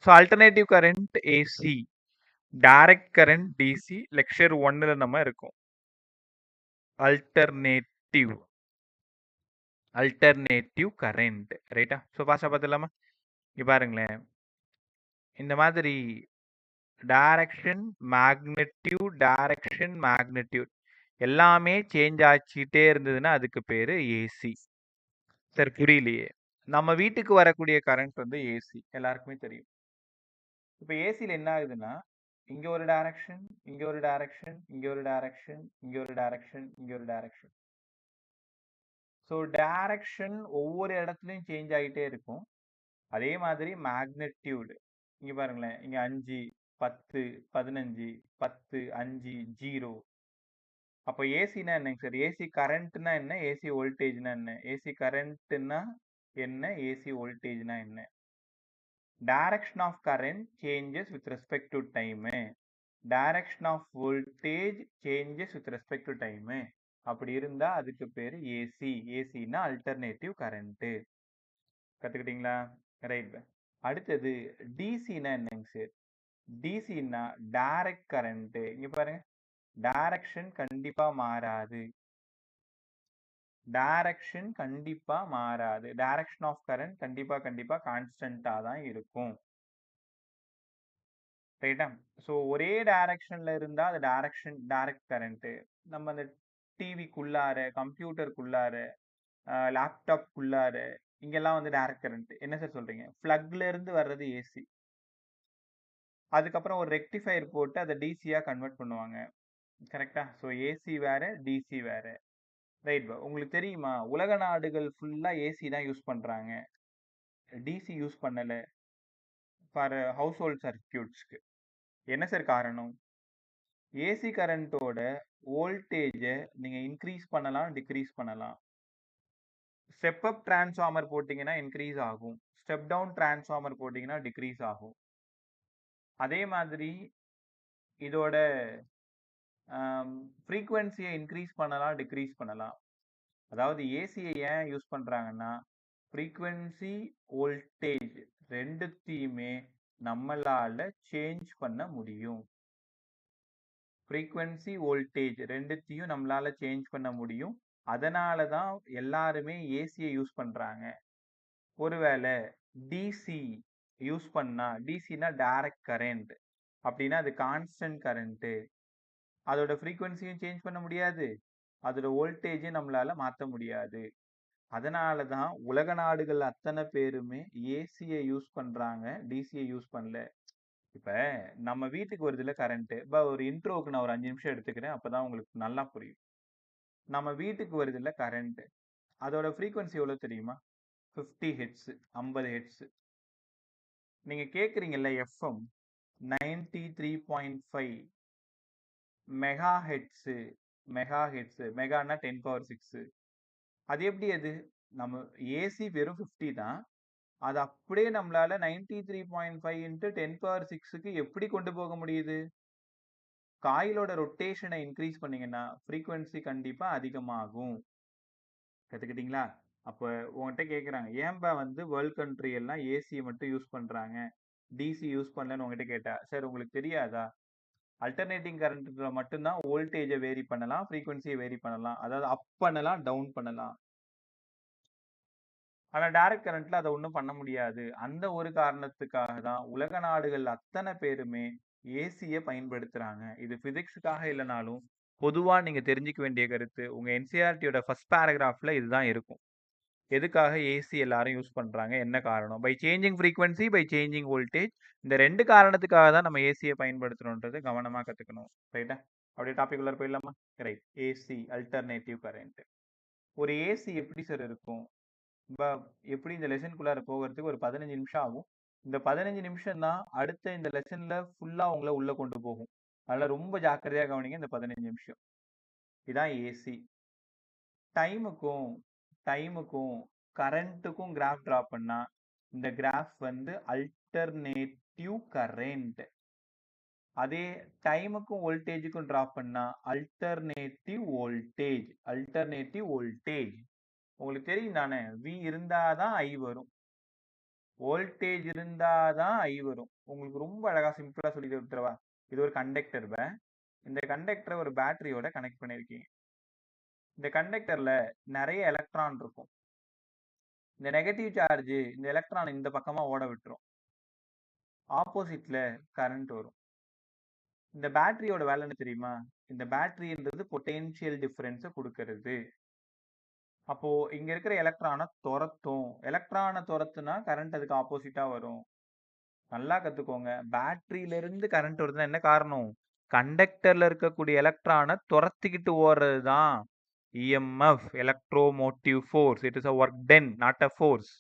So alternative current AC, direct current DC lecture 1ல நம்ம இருக்கோம். அல்டர்னேட்டிவ் அல்டர்னேட்டிவ் கரண்ட் ரைட்டா? ஸோ ஃபாஸ்ட்டாக பார்த்துடலாமா? இங்கே பாருங்களேன், இந்த மாதிரி டைரக்ஷன் மேக்னிடியூட் எல்லாமே சேஞ்ச் ஆச்சுட்டே இருந்ததுன்னா அதுக்கு பேரு ஏசி. சார் புரியலையே. நம்ம வீட்டுக்கு வரக்கூடிய கரண்ட் வந்து ஏசி, எல்லாருக்குமே தெரியும். இப்போ ஏசியில் என்ன ஆகுதுன்னா, இங்க ஒரு டைரக்ஷன், இங்க ஒரு டைரக்ஷன், இங்க ஒரு டைரக்ஷன், இங்க ஒரு டைரக்ஷன், இங்க ஒரு டைரக்ஷன். ஸோ டைரக்ஷன் ஒவ்வொரு இடத்துலையும் சேஞ்ச் ஆகிட்டே இருக்கும். அதே மாதிரி மேக்னிடியூடு இங்க பாருங்களேன், இங்க 5 10 15 10 5 0. அப்போ ஏசினா என்னங்க சார்? ஏசி கரண்ட்னா என்ன? ஏசி வோல்டேஜ்னா என்ன? ஏசி கரண்ட்னா என்ன? ஏசி வோல்டேஜ்னா என்ன? Direction of current changes with respect to time, direction of voltage changes with respect to time. அப்படி இருந்தா அதுக்கு பேரு ஏசி. ஏசினா அல்டர்னேட்டிவ் கரண்ட். கத்துக்கிட்டீங்களா? ரைட். அடுத்தது டிசினா என்னங்க சார்? டிசினா direct current. இங்க பாருங்க, டைரக்ஷன் கண்டிப்பா மாறாது. டைரக்ஷன் கண்டிப்பா மாறாது. டைரக்ஷன் ஆஃப் கரண்ட் கண்டிப்பா கான்ஸ்டன்டா தான் இருக்கும். ரைட்டா? ஸோ ஒரே டைரக்ஷன்ல இருந்தா அது டைரக்ட் கரண்ட். நம்ம அந்த டிவிக்குள்ளார, கம்ப்யூட்டருக்குள்ளார, லேப்டாப்குள்ளார இங்கெல்லாம் வந்து டைரக்ட் கரண்ட். என்ன சார் சொல்றீங்க? பிளக்ல இருந்து வர்றது ஏசி. அதுக்கப்புறம் ஒரு ரெக்டிஃபையர் போட்டு அதை டிசியா கன்வெர்ட் பண்ணுவாங்க. கரெக்டா? ஸோ ஏசி வேற, டிசி வேற. ரைட் பா. உங்களுக்கு தெரியுமா, உலக நாடுகள் ஃபுல்லா ஏசி தான் யூஸ் பண்றாங்க, டிசி யூஸ் பண்ணல ஃபார் ஹவுஸ் ஹோல்ட் சர்க்கியூட்ஸ்க்கு. என்ன சார் காரணம்? ஏசி கரண்ட்டோட வோல்டேஜை நீங்க இன்க்ரீஸ் பண்ணலாம், டிக்ரீஸ் பண்ணலாம். ஸ்டெப் அப் டிரான்ஸ்ஃபார்மர் போட்டிங்கன்னா இன்க்ரீஸ் ஆகும், ஸ்டெப் டவுன் டிரான்ஸ்ஃபார்மர் போட்டிங்கன்னா டிக்ரீஸ் ஆகும். அதே மாதிரி இதோட ஃப்ரீக்வன்சியை இன்க்ரீஸ் பண்ணலாம், டிக்ரீஸ் பண்ணலாம். அதாவது ஏசியை ஏன் யூஸ் பண்ணுறாங்கன்னா, ஃப்ரீக்வன்சி வோல்டேஜ் ரெண்டுத்தையுமே நம்மளால சேஞ்ச் பண்ண முடியும். ஃப்ரீக்வன்சி வோல்டேஜ் ரெண்டுத்தையும் நம்மளால சேஞ்ச் பண்ண முடியும். அதனால தான் எல்லாருமே ஏசியை யூஸ் பண்ணுறாங்க. ஒருவேளை டிசி யூஸ் பண்ணா, டிசினா டைரக்ட் கரண்ட், அப்படின்னா அது கான்ஸ்டன்ட் கரண்ட்டு. அதோட ஃப்ரீக்வன்சியும் சேஞ்ச் பண்ண முடியாது, அதோட வோல்டேஜையும் நம்மளால மாற்ற முடியாது. அதனால தான் உலக நாடுகள் அத்தனை பேருமே ஏசியை யூஸ் பண்றாங்க, டிசியை யூஸ் பண்ணல. இப்ப நம்ம வீட்டுக்கு வருதுல கரண்ட். இப்போ ஒரு இன்ட்ரோவுக்கு நான் ஒரு 5 நிமிஷம் எடுத்துக்கிறேன், அப்பதான் உங்களுக்கு நல்லா புரியும். நம்ம வீட்டுக்கு வருதுல கரண்ட், அதோட ஃப்ரீக்வன்சி எவ்வளவு தெரியுமா? 50 ஹெட்ஸ், 50 ஹெட்ஸ். நீங்க கேக்குறீங்கல்ல எஃப்எம் 93.5 மெகா ஹெட்ஸ். மெகானா 10^6. அது எப்படி? அது நம்ம ஏசி வெறும் 50 தான், அது அப்படியே நம்மளால 93.5 இன்ட்டு 10^6க்கு எப்படி கொண்டு போக முடியுது? காயிலோட ரொட்டேஷனை இன்க்ரீஸ் பண்ணீங்கன்னா ஃப்ரீக்வன்சி கண்டிப்பா அதிகமாகும். கத்துக்கிட்டீங்களா? அப்போ உங்ககிட்ட கேட்குறாங்க, ஏன்பா வந்து வேர்ல்ட் கண்ட்ரி எல்லாம் ஏசியை மட்டும் யூஸ் பண்றாங்க, டிசி யூஸ் பண்ணலன்னு உங்ககிட்ட கேட்டா, சார் உங்களுக்கு தெரியாதா? அல்டர்னேட்டிங் கரண்ட்ல மட்டும்தான் வோல்டேஜை வேரி பண்ணலாம், ஃப்ரீக்வன்சியை வேரி பண்ணலாம், அதாவது அப் பண்ணலாம், டவுன் பண்ணலாம். ஆனா டைரக்ட் கரண்ட்ல அதை ஒன்றும் பண்ண முடியாது. அந்த ஒரு காரணத்துக்காக தான் உலக நாடுகள் அத்தனை பேருமே ஏசியை பயன்படுத்துறாங்க. இது பிசிக்ஸுக்காக இல்லைனாலும் பொதுவா நீங்க தெரிஞ்சுக்க வேண்டிய கருத்து. உங்க என்சிஆர்டியோட ஃபர்ஸ்ட் பேராகிராஃப்ல இதுதான் இருக்கும். எதுக்காக ஏசி எல்லாரும் யூஸ் பண்றாங்க, என்ன காரணம்? By changing frequency, by changing voltage. இந்த 2 காரணத்துக்காக தான் நம்ம ஏசியை பயன்படுத்துறோன்றது கவனமா கத்துக்கணும். ரைட்டா? அப்படியே டாபிக் உள்ள போயிடலாமா? ரைட். AC alternative current. ஒரு ஏசி எப்படி சார் இருக்கும்? எப்படி இந்த லெசனுக்குள்ளார போகிறதுக்கு ஒரு 15 நிமிஷம் ஆகும். இந்த 15 நிமிஷம் தான் அடுத்த இந்த லெசன்ல ஃபுல்லா உங்களை உள்ள கொண்டு போகும். அதனால ரொம்ப ஜாக்கிரதையா கவனிங்க இந்த 15 நிமிஷம். இதான் ஏசி. டைமுக்கும் கரண்ட்டுக்கும் கிராஃப் டிரா பண்ணா இந்த கிராஃப் வந்து அல்டர்னேட்டிவ் கரண்ட். அதே டைமுக்கும் வோல்டேஜுக்கும் டிரா பண்ணா அல்டர்னேட்டிவ் வோல்டேஜ். உங்களுக்கு தெரியும் தானே, வி இருந்தாதான் ஐ வரும். வோல்டேஜ் இருந்தாதான் ஐ வரும். உங்களுக்கு ரொம்ப அழகா சிம்பிளா சொல்லி கொடுத்துருவா. இது ஒரு கண்டக்டர். இந்த கண்டக்டரை ஒரு பேட்டரியோட கனெக்ட் பண்ணிருக்கீங்க. இந்த கண்டக்டர்ல நிறைய எலக்ட்ரான் இருக்கும். இந்த நெகட்டிவ் சார்ஜ் இந்த எலக்ட்ரான் இந்த பக்கமா ஓட விட்டுரும். ஆப்போசிட்ல கரண்ட் வரும். இந்த பேட்டரியோட வேலை என்ன தெரியுமா? இந்த பேட்டரின்றது பொட்டென்ஷியல் டிஃபரன்ஸை கொடுக்கறது. அப்போ இங்க இருக்கிற எலக்ட்ரானை துரத்தும். எலக்ட்ரானை துரத்துனா கரண்ட் அதுக்கு ஆப்போசிட்டா வரும். நல்லா கத்துக்கோங்க. பேட்டரியில இருந்து கரண்ட் வருதுன்னா என்ன காரணம்? கண்டக்டர்ல இருக்கக்கூடிய எலக்ட்ரானை துரத்திக்கிட்டு ஓடுறது தான் EMF, electromotive force. It is a work done, not a force.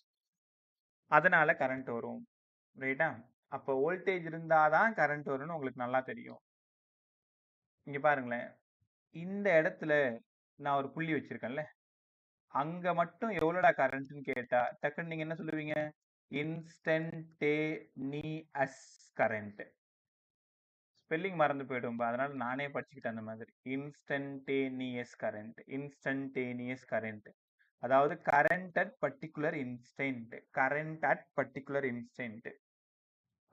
அதனால கரண்ட் வரும். ரைட்டா? அப்போ வோல்டேஜ் இருந்தாதான் கரண்ட் வரும்னு உங்களுக்கு நல்லா தெரியும். இங்க பாருங்களேன். இந்த இடத்துல நான் ஒரு புள்ளி வச்சிருக்கேன்ல, அங்க மட்டும் எவ்வளோடா கரண்ட்னு கேட்டா டக்குன்னு நீங்க என்ன சொல்லுவீங்க? Instantaneous current. ஸ்பெல்லிங் மறந்து போயிடும். அதனால நானே படிச்சுக்கிட்டேன் அந்த மாதிரி. Instantaneous current. Instantaneous current. அதாவது current at particular instant. Current at particular instant.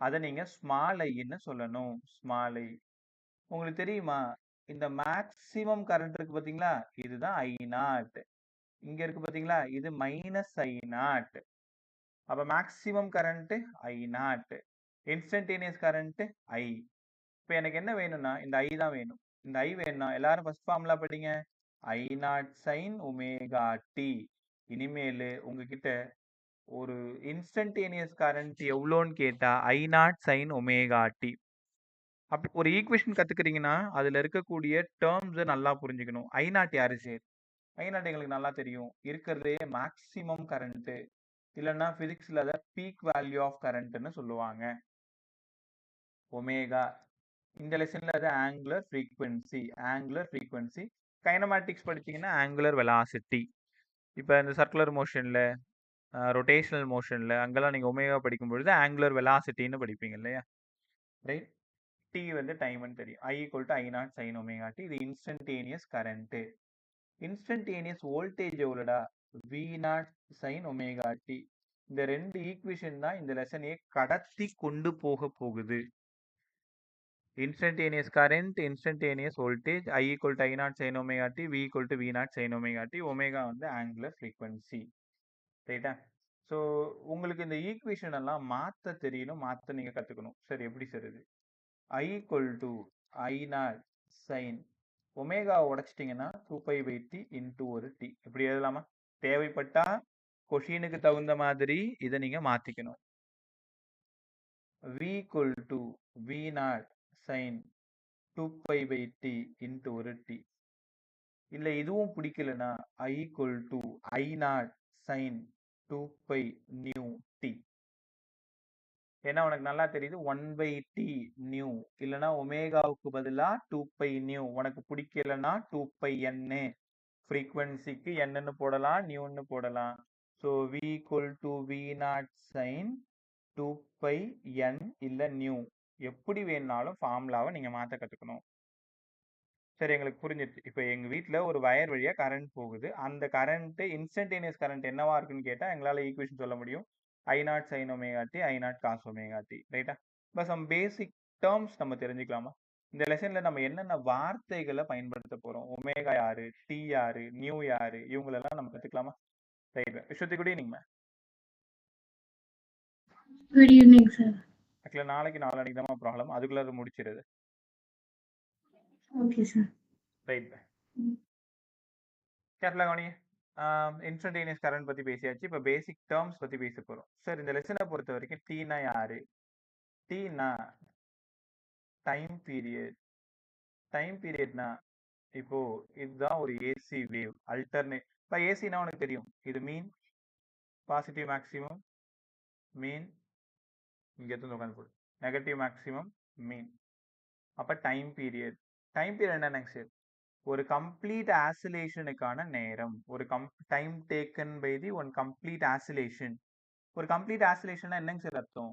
அதை நீங்க ஸ்மால் ஐன்னு சொல்லணும். Small I. உங்களுக்கு தெரியுமா? இந்த மேக்சிமம் கரண்ட் இருக்கு பாத்தீங்களா? இதுதான் I0. இங்க இருக்கு பாத்தீங்களா? இது -I0. அப்ப maximum current I0. Instantaneous current I. இப்ப எனக்கு என்ன வேணும்னா இந்த I தான் வேணும். இந்த I வேணும்னா எல்லாரும் ஃபர்ஸ்ட் ஃபார்முலா படிங்க. I0 sin ωt. இனிமேல் உங்ககிட்ட ஒரு இன்ஸ்டன்டேனியஸ் கரண்ட் எவ்வளோன்னு கேட்டா I0 sin ωt. அப்படி ஒரு ஈக்குவேஷன் கத்துக்கிறீங்கன்னா அதுல இருக்கக்கூடிய டேர்ம்ஸ் நல்லா புரிஞ்சுக்கணும். I0 யாரு சார்? I0 எங்களுக்கு நல்லா தெரியும். இருக்கிறதே மேக்சிமம் கரண்ட். இல்லைன்னா பிசிக்ஸ்ல அதை பீக் வேல்யூ ஆஃப் கரண்ட்னு சொல்லுவாங்க. ஒமேகா. இந்த லெசன்ல அது angular frequency. Angular frequency. Kinematics படிச்சீங்கன்னா ஆங்குலர் வெலாசிட்டி. இப்போ இந்த சர்க்குலர் மோஷன்ல, ரொட்டேஷனல் மோஷன்ல அங்கெல்லாம் நீங்க ஒமேகா படிக்கும் பொழுது ஆங்குலர் வெலாசிட்டின்னு படிப்பீங்க இல்லையா? ரைட். டி வந்து டைம்னு தெரியும். I = I0 sin ωt. இது இன்ஸ்டன்டேனியஸ் கரண்ட். இன்ஸ்டன்டேனியஸ் வோல்டேஜ் எவ்வளோடா? V0 sin ωt. இந்த ரெண்டு ஈக்குவேஷன் தான் இந்த லெசனையே கடத்தி கொண்டு போக போகுது. Instantaneous current, instantaneous voltage. I = I0 sin ωt. V = V0 sin ωt. Omega வந்து ஆங்குலர் ஃப்ரீக்வன்சி. ரைட்டா? ஸோ உங்களுக்கு இந்த ஈக்குவேஷன் எல்லாம் மாற்ற தெரியணும். மாற்ற நீங்க கத்துக்கணும். சரி, எப்படி சார் இது? I = I0 sin ஒமேகா உடைச்சிட்டிங்கன்னா 2π/t into ஒரு t. இப்படி எழுதலாமா? தேவைப்பட்டா கொஷினுக்கு தகுந்த மாதிரி இதை நீங்க மாத்திக்கணும். V = V0 sin 2π/t into ஒரு t. இல்லை இதுவும் பிடிக்கலனா I = I0 sin 2π/t. ஏன்னா உனக்கு நல்லா தெரியுது 1/t நியூ. இல்லைன்னா ஒமேகாவுக்கு பதிலா 2πν. உனக்கு பிடிக்கலன்னா 2πn. ஃப்ரீக்வன்சிக்கு என்னன்னு போடலாம், நியூன்னு போடலாம். So V = V0 sin 2πn இல்ல நியூ. எப்படி வேணாலும் ஃபார்முலாவை நீங்க மாத்த கத்துக்கணும். சரி, எங்களுக்கு புரிஞ்சிருச்சு. இப்போ எங்க வீட்டில் ஒரு வயர் வழியா கரண்ட் போகுது. அந்த கரண்ட் இன்ஸ்டன்டேனியஸ் கரண்ட் என்னவா இருக்குன்னு கேட்டா எங்களால ஈக்குவேஷன் சொல்ல முடியும். I0 sin ωt, I0 cos ωt. ரைட்டா? இப்போ சம் பேசிக் டேர்ம்ஸ் நம்ம தெரிஞ்சுக்கலாமா? இந்த லெசன்ல நம்ம என்னென்ன வார்த்தைகளை பயன்படுத்த போறோம்? ஒமேகா யாரு, டி யாரு, நியூ யாரு, இவங்களெல்லாம் நம்ம கத்துக்கலாமா? Right. Viswathi, good evening ma'am. Good evening sir. ஆக்சுவலாக நாளைக்கு நாளைக்கு தான் ப்ராப்ளம். அதுக்குள்ள அதை முடிச்சிருது. Okay sir. ரைட். கேர்ஃபுல்லாக கவனிங்க. இன்ஸ்டன்டேனியஸ் கரண்ட் பற்றி பேசியாச்சு. இப்போ பேசிக் டேர்ம்ஸ் பற்றி பேச போகிறோம். சார், இந்த லெசனை பொறுத்த வரைக்கும் டீனா யாரு? டீனா டைம் பீரியட். டைம் பீரியட்னா இப்போ இதுதான் ஒரு ஏசி வேவ். அல்டர்னேட். இப்போ ஏசினா உனக்கு தெரியும். இது மீன், பாசிட்டிவ் மேக்ஸிமம், மீன். இங்கே எடுத்து உட்காந்து போடு. Negative maximum, mean. அப்போ டைம் பீரியட். டைம் பீரியட் என்னங்க சார்? ஒரு கம்ப்ளீட் ஆசிலேஷனுக்கான நேரம். ஒரு time taken by the one complete oscillation. ஒரு கம்ப்ளீட் ஆசிலேஷன்னா என்னங்க சார் அர்த்தம்?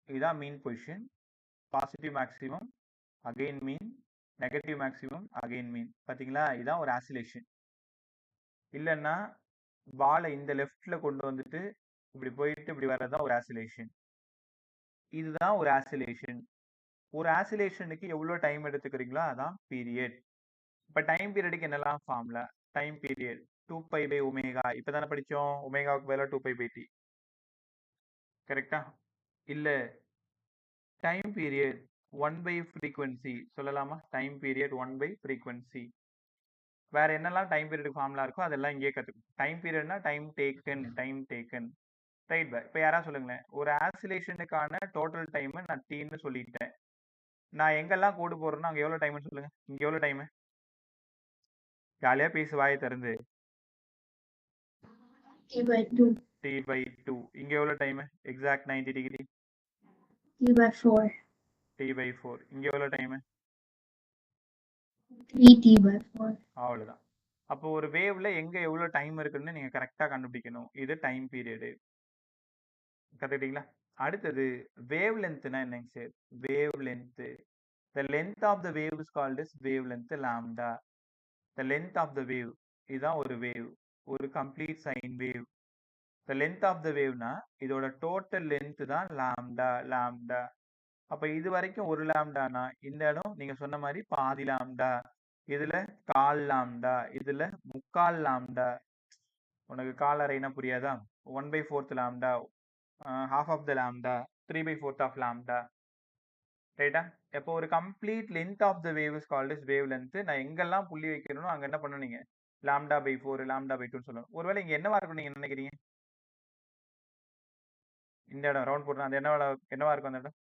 இதுதான் mean position. Positive maximum, again mean. Negative maximum, again mean. பார்த்தீங்களா? இதுதான் ஒரு ஆசிலேஷன். இல்லைன்னா பாலை இந்த லெஃப்ட்ல கொண்டு வந்துட்டு இப்படி போயிட்டு இப்படி வர்றதுதான் ஒரு ஆசிலேஷன். இதுதான் ஒரு ஆசிலேஷன். ஒரு ஆசிலேஷனுக்கு எவ்வளவு டைம் எடுத்துக்கிறீங்களோ அதான் பீரியட். இப்ப டைம் பீரியடுக்கு என்னெல்லாம் ஃபார்முலா? Time period 2π/ஒமேகா. இப்பதானே படிச்சோம், ஒமேகாவுக்கு பதிலா 2π/t. கரெக்டா? இல்ல, டைம் பீரியட் 1/frequency சொல்லலாமா? Time period 1/frequency. வேற என்னெல்லாம் டைம் பீரியட் ஃபார்முலா இருக்கோ அதெல்லாம் இங்கே கத்துக்கணும். டைம் பீரியட்னா டைம் டேக்கன். Right by. இப்போ யாரா சொல்லுங்களேன், ஒரு ஆசிலேஷனுக்கான டோட்டல் டைம் நான் டீன்னு சொல்லிட்டேன். நான் எங்கெல்லாம் கோடு போடுறேன்னா அங்க எவ்வளவு டைம்னு சொல்லுங்க. இங்க எவ்வளவு டைம்? ஜாலியா பேசு வாயை திறந்து. T/2. இங்க எவ்வளவு time? Exact 90 degree. T/4. T/4. இங்க எவ்வளவு டைம்? 3T/4. அவ்வளவுதான். அப்போ ஒரு வேவ்ல எங்க எவ்வளவு டைம் இருக்குன்னு நீங்க கரெக்டா கண்டுபிடிக்கணும். இது டைம் பீரியடு. கத்துக்கிட்டீங்களா? அடுத்தது வேவ் லென்த்னா என்னங்க sir? Wave length. The length of the wave is called as wavelength lambda. The length of the wave இதுதான் ஒரு வேவ், ஒரு complete sine wave. The length of the waveனா இதோட டோட்டல் லென்த் தான் lambda. அப்ப இது வரைக்கும் ஒரு லாம்டானா இந்த இடம் நீங்க சொன்ன மாதிரி பாதி லாம்டா, இதுல கால் லாம்டா, இதுல முக்கால் லாம்டா. உனக்கு கால் அரைனா புரியாதா? 1/4 lambda, half of the lambda, 3/4 of lambda. ரைட்டா? இப்போ ஒரு complete length of the wave is called is wavelength. நான் எங்கெல்லாம் புள்ளி வைக்கணும் அங்க என்ன பண்ணுவீங்க? λ/4, λ/2 சொல்லணும். ஒருவேளை இங்க என்னவா இருக்கும் நீங்க நினைக்கிறீங்க? இந்த இடம் ரவுண்ட் போட்டு அந்த என்னவா இருக்கும்? அந்த இடம்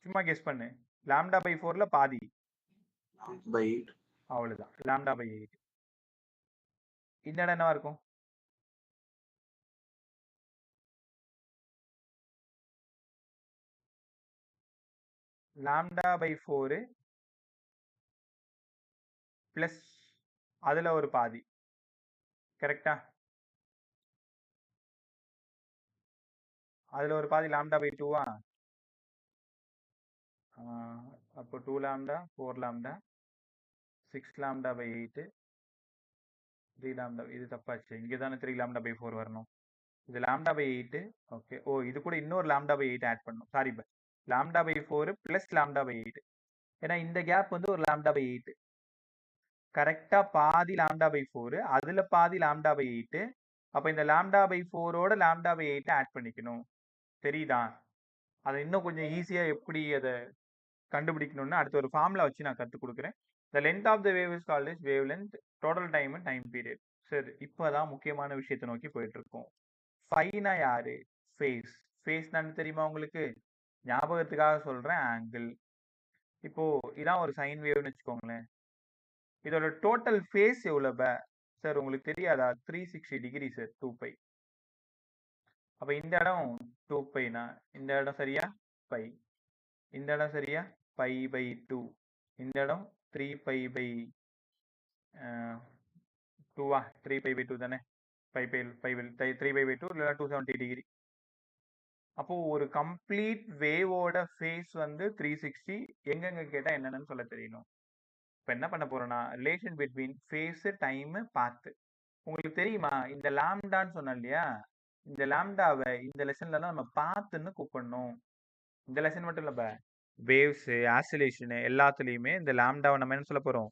சும்மா கெஸ் பண்ணு. λ/4ல பாதி. 8. அவ்வளவுதான், λ/8. இந்த இடம் என்னவா இருக்கும்? λ/4 பிளஸ் அதுல ஒரு பாதி. கரெக்டா? அதுல ஒரு பாதி λ/2வா? அப்போ 2 lambda, 4 lambda, 6 λ/8, 3 lambda. இது தப்பாச்சு. இங்க தானே 3 λ/4 வரணும். இது λ/8. ஓகே. ஓ, இது கூட இன்னொரு λ/8 ஆட் பண்ணணும். Sorry pi. λ/4 பிளஸ் λ/8. ஏன்னா இந்த கேப் வந்து ஒரு λ/8. கரெக்டா பாதி λ/4, அதுல பாதி λ/8. அப்ப இந்த λ/4ஓட λ/8 ஆட் பண்ணிக்கணும். தெரியுதா? அதை இன்னும் கொஞ்சம் ஈஸியா எப்படி அதை கண்டுபிடிக்கணும்னு அடுத்த ஒரு ஃபார்முலா வச்சு நான் கற்றுக் கொடுக்குறேன். The length of the wave is called as wavelength, total time and time period. சரி, இப்போதான் முக்கியமான விஷயத்தை நோக்கி போயிட்டு இருக்கோம். ஃபைனா யாரு? ஃபேஸ். ஃபேஸ் நான் தெரியுமா உங்களுக்கு? ஞாபகத்துக்காக சொல்றேன், ஆங்கிள். இப்போ இதான் ஒரு சைன் வேவ்னு வச்சுக்கோங்களேன். இதோட டோட்டல் ஃபேஸ் எவ்வளவு சார் உங்களுக்கு தெரியாதா? 360 டிகிரி சார், 2π. அப்ப இந்த இடம் 2πனா இந்த இடம் சரியா பை, இந்த இடம் சரியா π/2, இந்த இடம் 3π/2வா? 3π/2 தானே? 3π/2 இல்லைன்னா 270 டிகிரி. அப்போ ஒரு கம்ப்ளீட் வேவோட ஃபேஸ் வந்து 360. எங்கெங்க கேட்டா என்னன்னு சொல்ல தெரியணும். இப்போ என்ன பண்ண போறோம்னா ரிலேஷன் பிட்வீன் ஃபேஸ், டைம், பாத்து. உங்களுக்கு தெரியுமா இந்த லாம்டான்னு சொன்னேன் இல்லையா? இந்த லாம்டாவை இந்த லெசன்ல நம்ம பாத்துன்னு கூப்பிடணும். இந்த லெசன் மட்டும் இல்ல, வேவ்ஸ், ஆசிலேஷன் எல்லாத்துலயுமே இந்த லாம்டாவை நம்ம என்ன சொல்ல போறோம்?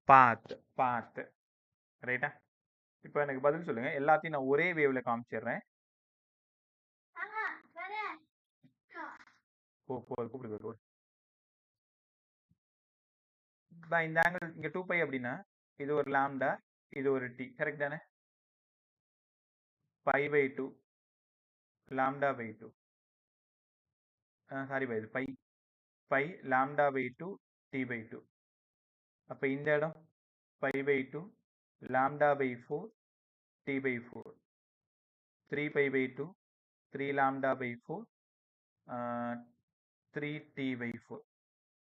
பாத். ரைட்டா? இப்போ எனக்கு பதில் சொல்லுங்க. எல்லாத்தையும் நான் ஒரே வேவ்ல காமிச்சிடுறேன். கூப்பிடுங்க. இந்த ஆங்கிள் இங்க 2π அப்படின்னா இது ஒரு லாம்டா, இது ஒரு டி. கரெக்ட் தானே? π/2, λ/2. சாரி பை, இது பை λ/2, t/2. அப்ப இந்த இடம் π/2, λ/4, t/4. 3π/2, 3 λ/4, 3t/4.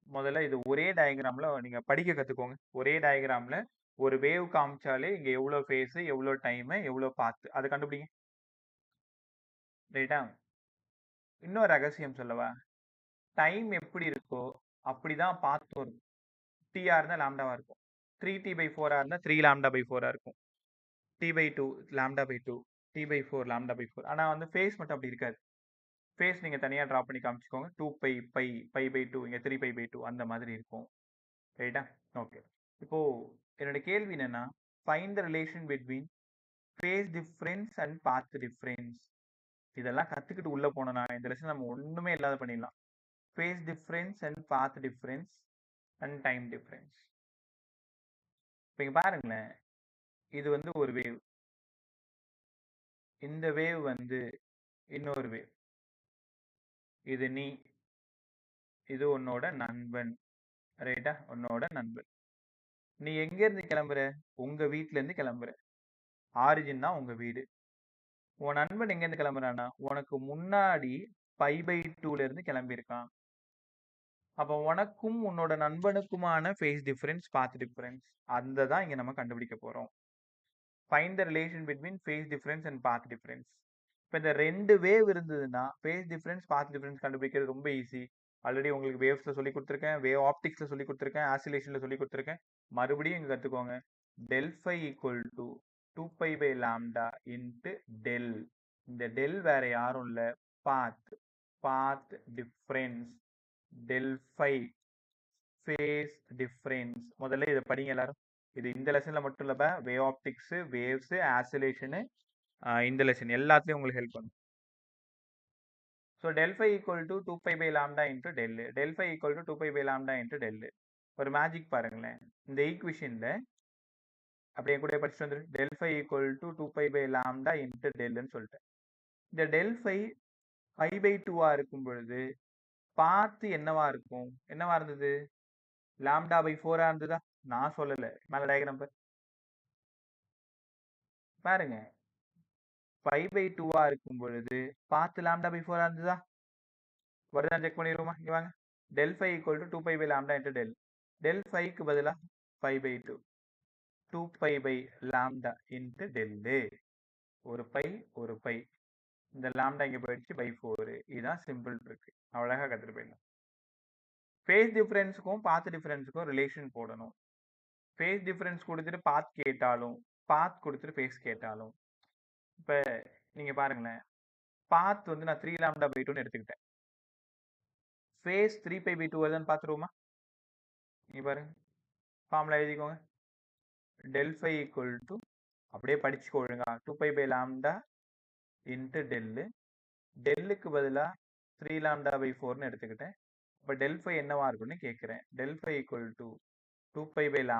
முதல்ல இது ஒரே டயக்ராம்ல நீங்க படிக்க கத்துக்கோங்க. ஒரே டயக்ராம்ல ஒரு வேவ் காமிச்சாலே இங்க எவ்வளவு ஃபேஸ், எவ்வளவு டைம், எவ்வளவு பாத்து, அதை கண்டுபிடிங்க. ரைட்டா? இன்னொரு ரகசியம் சொல்லவா? டைம் எப்படி இருக்கோ அப்படிதான் பாத்தும் இருக்கும். t-ஆ இருந்தா லாம்டாவா இருக்கும், 3t/4 இருந்தா 3 λ/4 இருக்கும். t/2 λ/2 t/4 λ/4. ஆனா வந்து ஃபேஸ் மட்டும் அப்படி இருக்காது. ஃபேஸ் நீங்க தனியா டிரா பண்ணி காமிச்சுக்கோங்க. 2π π/2 இங்க 3π/2 அந்த மாதிரி இருக்கும். ரைட்டா? ஓகே. இப்போ என்னோட கேள்வி என்னன்னா, find the relation between phase difference and path difference. இதெல்லாம் கத்துக்கிட்டு உள்ள போனோம்னா இந்த லெசன் நம்ம ஒண்ணுமே இல்லாத பண்ணிடலாம். Phase difference and path difference and time difference. இப்போ இங்க பாருங்களேன், இது வந்து ஒரு வேவ், இந்த வேவ் வந்து இன்னொரு வேவ், இது நீ, இது உன்னோட நண்பன். ரைட்டா? உன்னோட நண்பன். நீ எங்க இருந்து கிளம்புற? உங்க வீட்ல இருந்து கிளம்புற. ஆரிஜின் தான் உங்க வீடு. உன் நண்பன் எங்க இருந்து கிளம்புறானா, உனக்கு முன்னாடி π/2ல இருந்து கிளம்பியிருக்கான். அப்ப உனக்கும் உன்னோட நண்பனுக்குமான ஃபேஸ் டிஃபரன்ஸ், பாத் டிஃபரன்ஸ் அந்த தான் இங்க நம்ம கண்டுபிடிக்க போறோம். Find the relation between phase difference and path difference. இப்போ இந்த 2 வேவ் இருந்ததுன்னா ஃபேஸ் டிஃபரன்ஸ், பாத் டிஃபரன்ஸ் கண்டுபிடிக்கிறது ரொம்ப ஈஸி. ஆல்ரெடி உங்களுக்கு வேவ்ஸ்ல சொல்லி கொடுத்துருக்கேன், வேவ் ஆப்டிக்ஸ்ல சொல்லி கொடுத்துருக்கேன், ஆசிலேஷன்ல சொல்லி கொடுத்துருக்கேன். மறுபடியும் இங்க கத்துக்கோங்க. del phi equal to 2π/λ into del. இந்த del வேற யாரும் இல்ல, path difference. del phi phase difference. முதல்ல இதை படிங்க எல்லாரும். இது இந்த லெசன்ல மட்டும் இல்ல, வேவ் ஆப்டிக்ஸ், வேவ்ஸ், ஆசிலேஷன், இந்த லெசன் எல்லாத்துலயும் உங்களுக்கு ஹெல்ப் பண்ணும். So del phi equal to 2π/λ into del. del phi equal to 2π/λ into del. ஒரு மேஜிக் பாருங்களேன், இந்த ஈக்குவேஷன்ல அப்படியே கூட படிச்சுட்டு வந்துரு. del phi equal to 2π/λ into delன்னு சொல்லிட்டேன். இந்த del phi π/2 இருக்கும் பொழுது பார்த்து என்னவா இருக்கும்? என்னவா இருந்தது? λ/4 இருந்ததா? நான் சொல்லல, மேல டயக்ராம் பாருங்க. π/2 இருக்கும் பொழுது பார்த்து λ/4 இருந்ததா? வருதான் செக் பண்ணிடுவோமா? இங்க வாங்க. del phi equal to 2π/λ into del. del phiக்கு பதிலா π/2 2π/λ into del. ஒரு பை ஒரு பை, இந்த லாம்டா இங்க போயிடுச்சு, /4. இதுதான் சிம்பிள் ட்ரிக். அவ்வளோக்கா கத்துட்டு போயிடலாம். ஃபேஸ் டிஃபரன்ஸுக்கும் பாத் டிஃபரன்ஸுக்கும் ரிலேஷன் போடணும். ஃபேஸ் டிஃபரன்ஸ் கொடுத்துட்டு பாத் கேட்டாலும், பாத் கொடுத்துட்டு ஃபேஸ் கேட்டாலும். இப்போ நீங்க பாருங்களேன், பாத் வந்து நான் 3λ/2ன்னு எடுத்துக்கிட்டேன். ஃபேஸ் 3π/2 வருதுன்னு பார்த்துருவோமா? இங்க பாருங்க, ஃபார்முலா எழுதிக்கோங்க. del phi equal to, அப்படியே படிச்சுக்கோ ஒழுங்கா, 2π/λ into del. டெல்லுக்கு பதிலா 3λ/4ன்னு எடுத்துக்கிட்டேன். இப்போ del phi என்னவா இருக்குன்னு கேட்குறேன். del phi equal to 2π/λ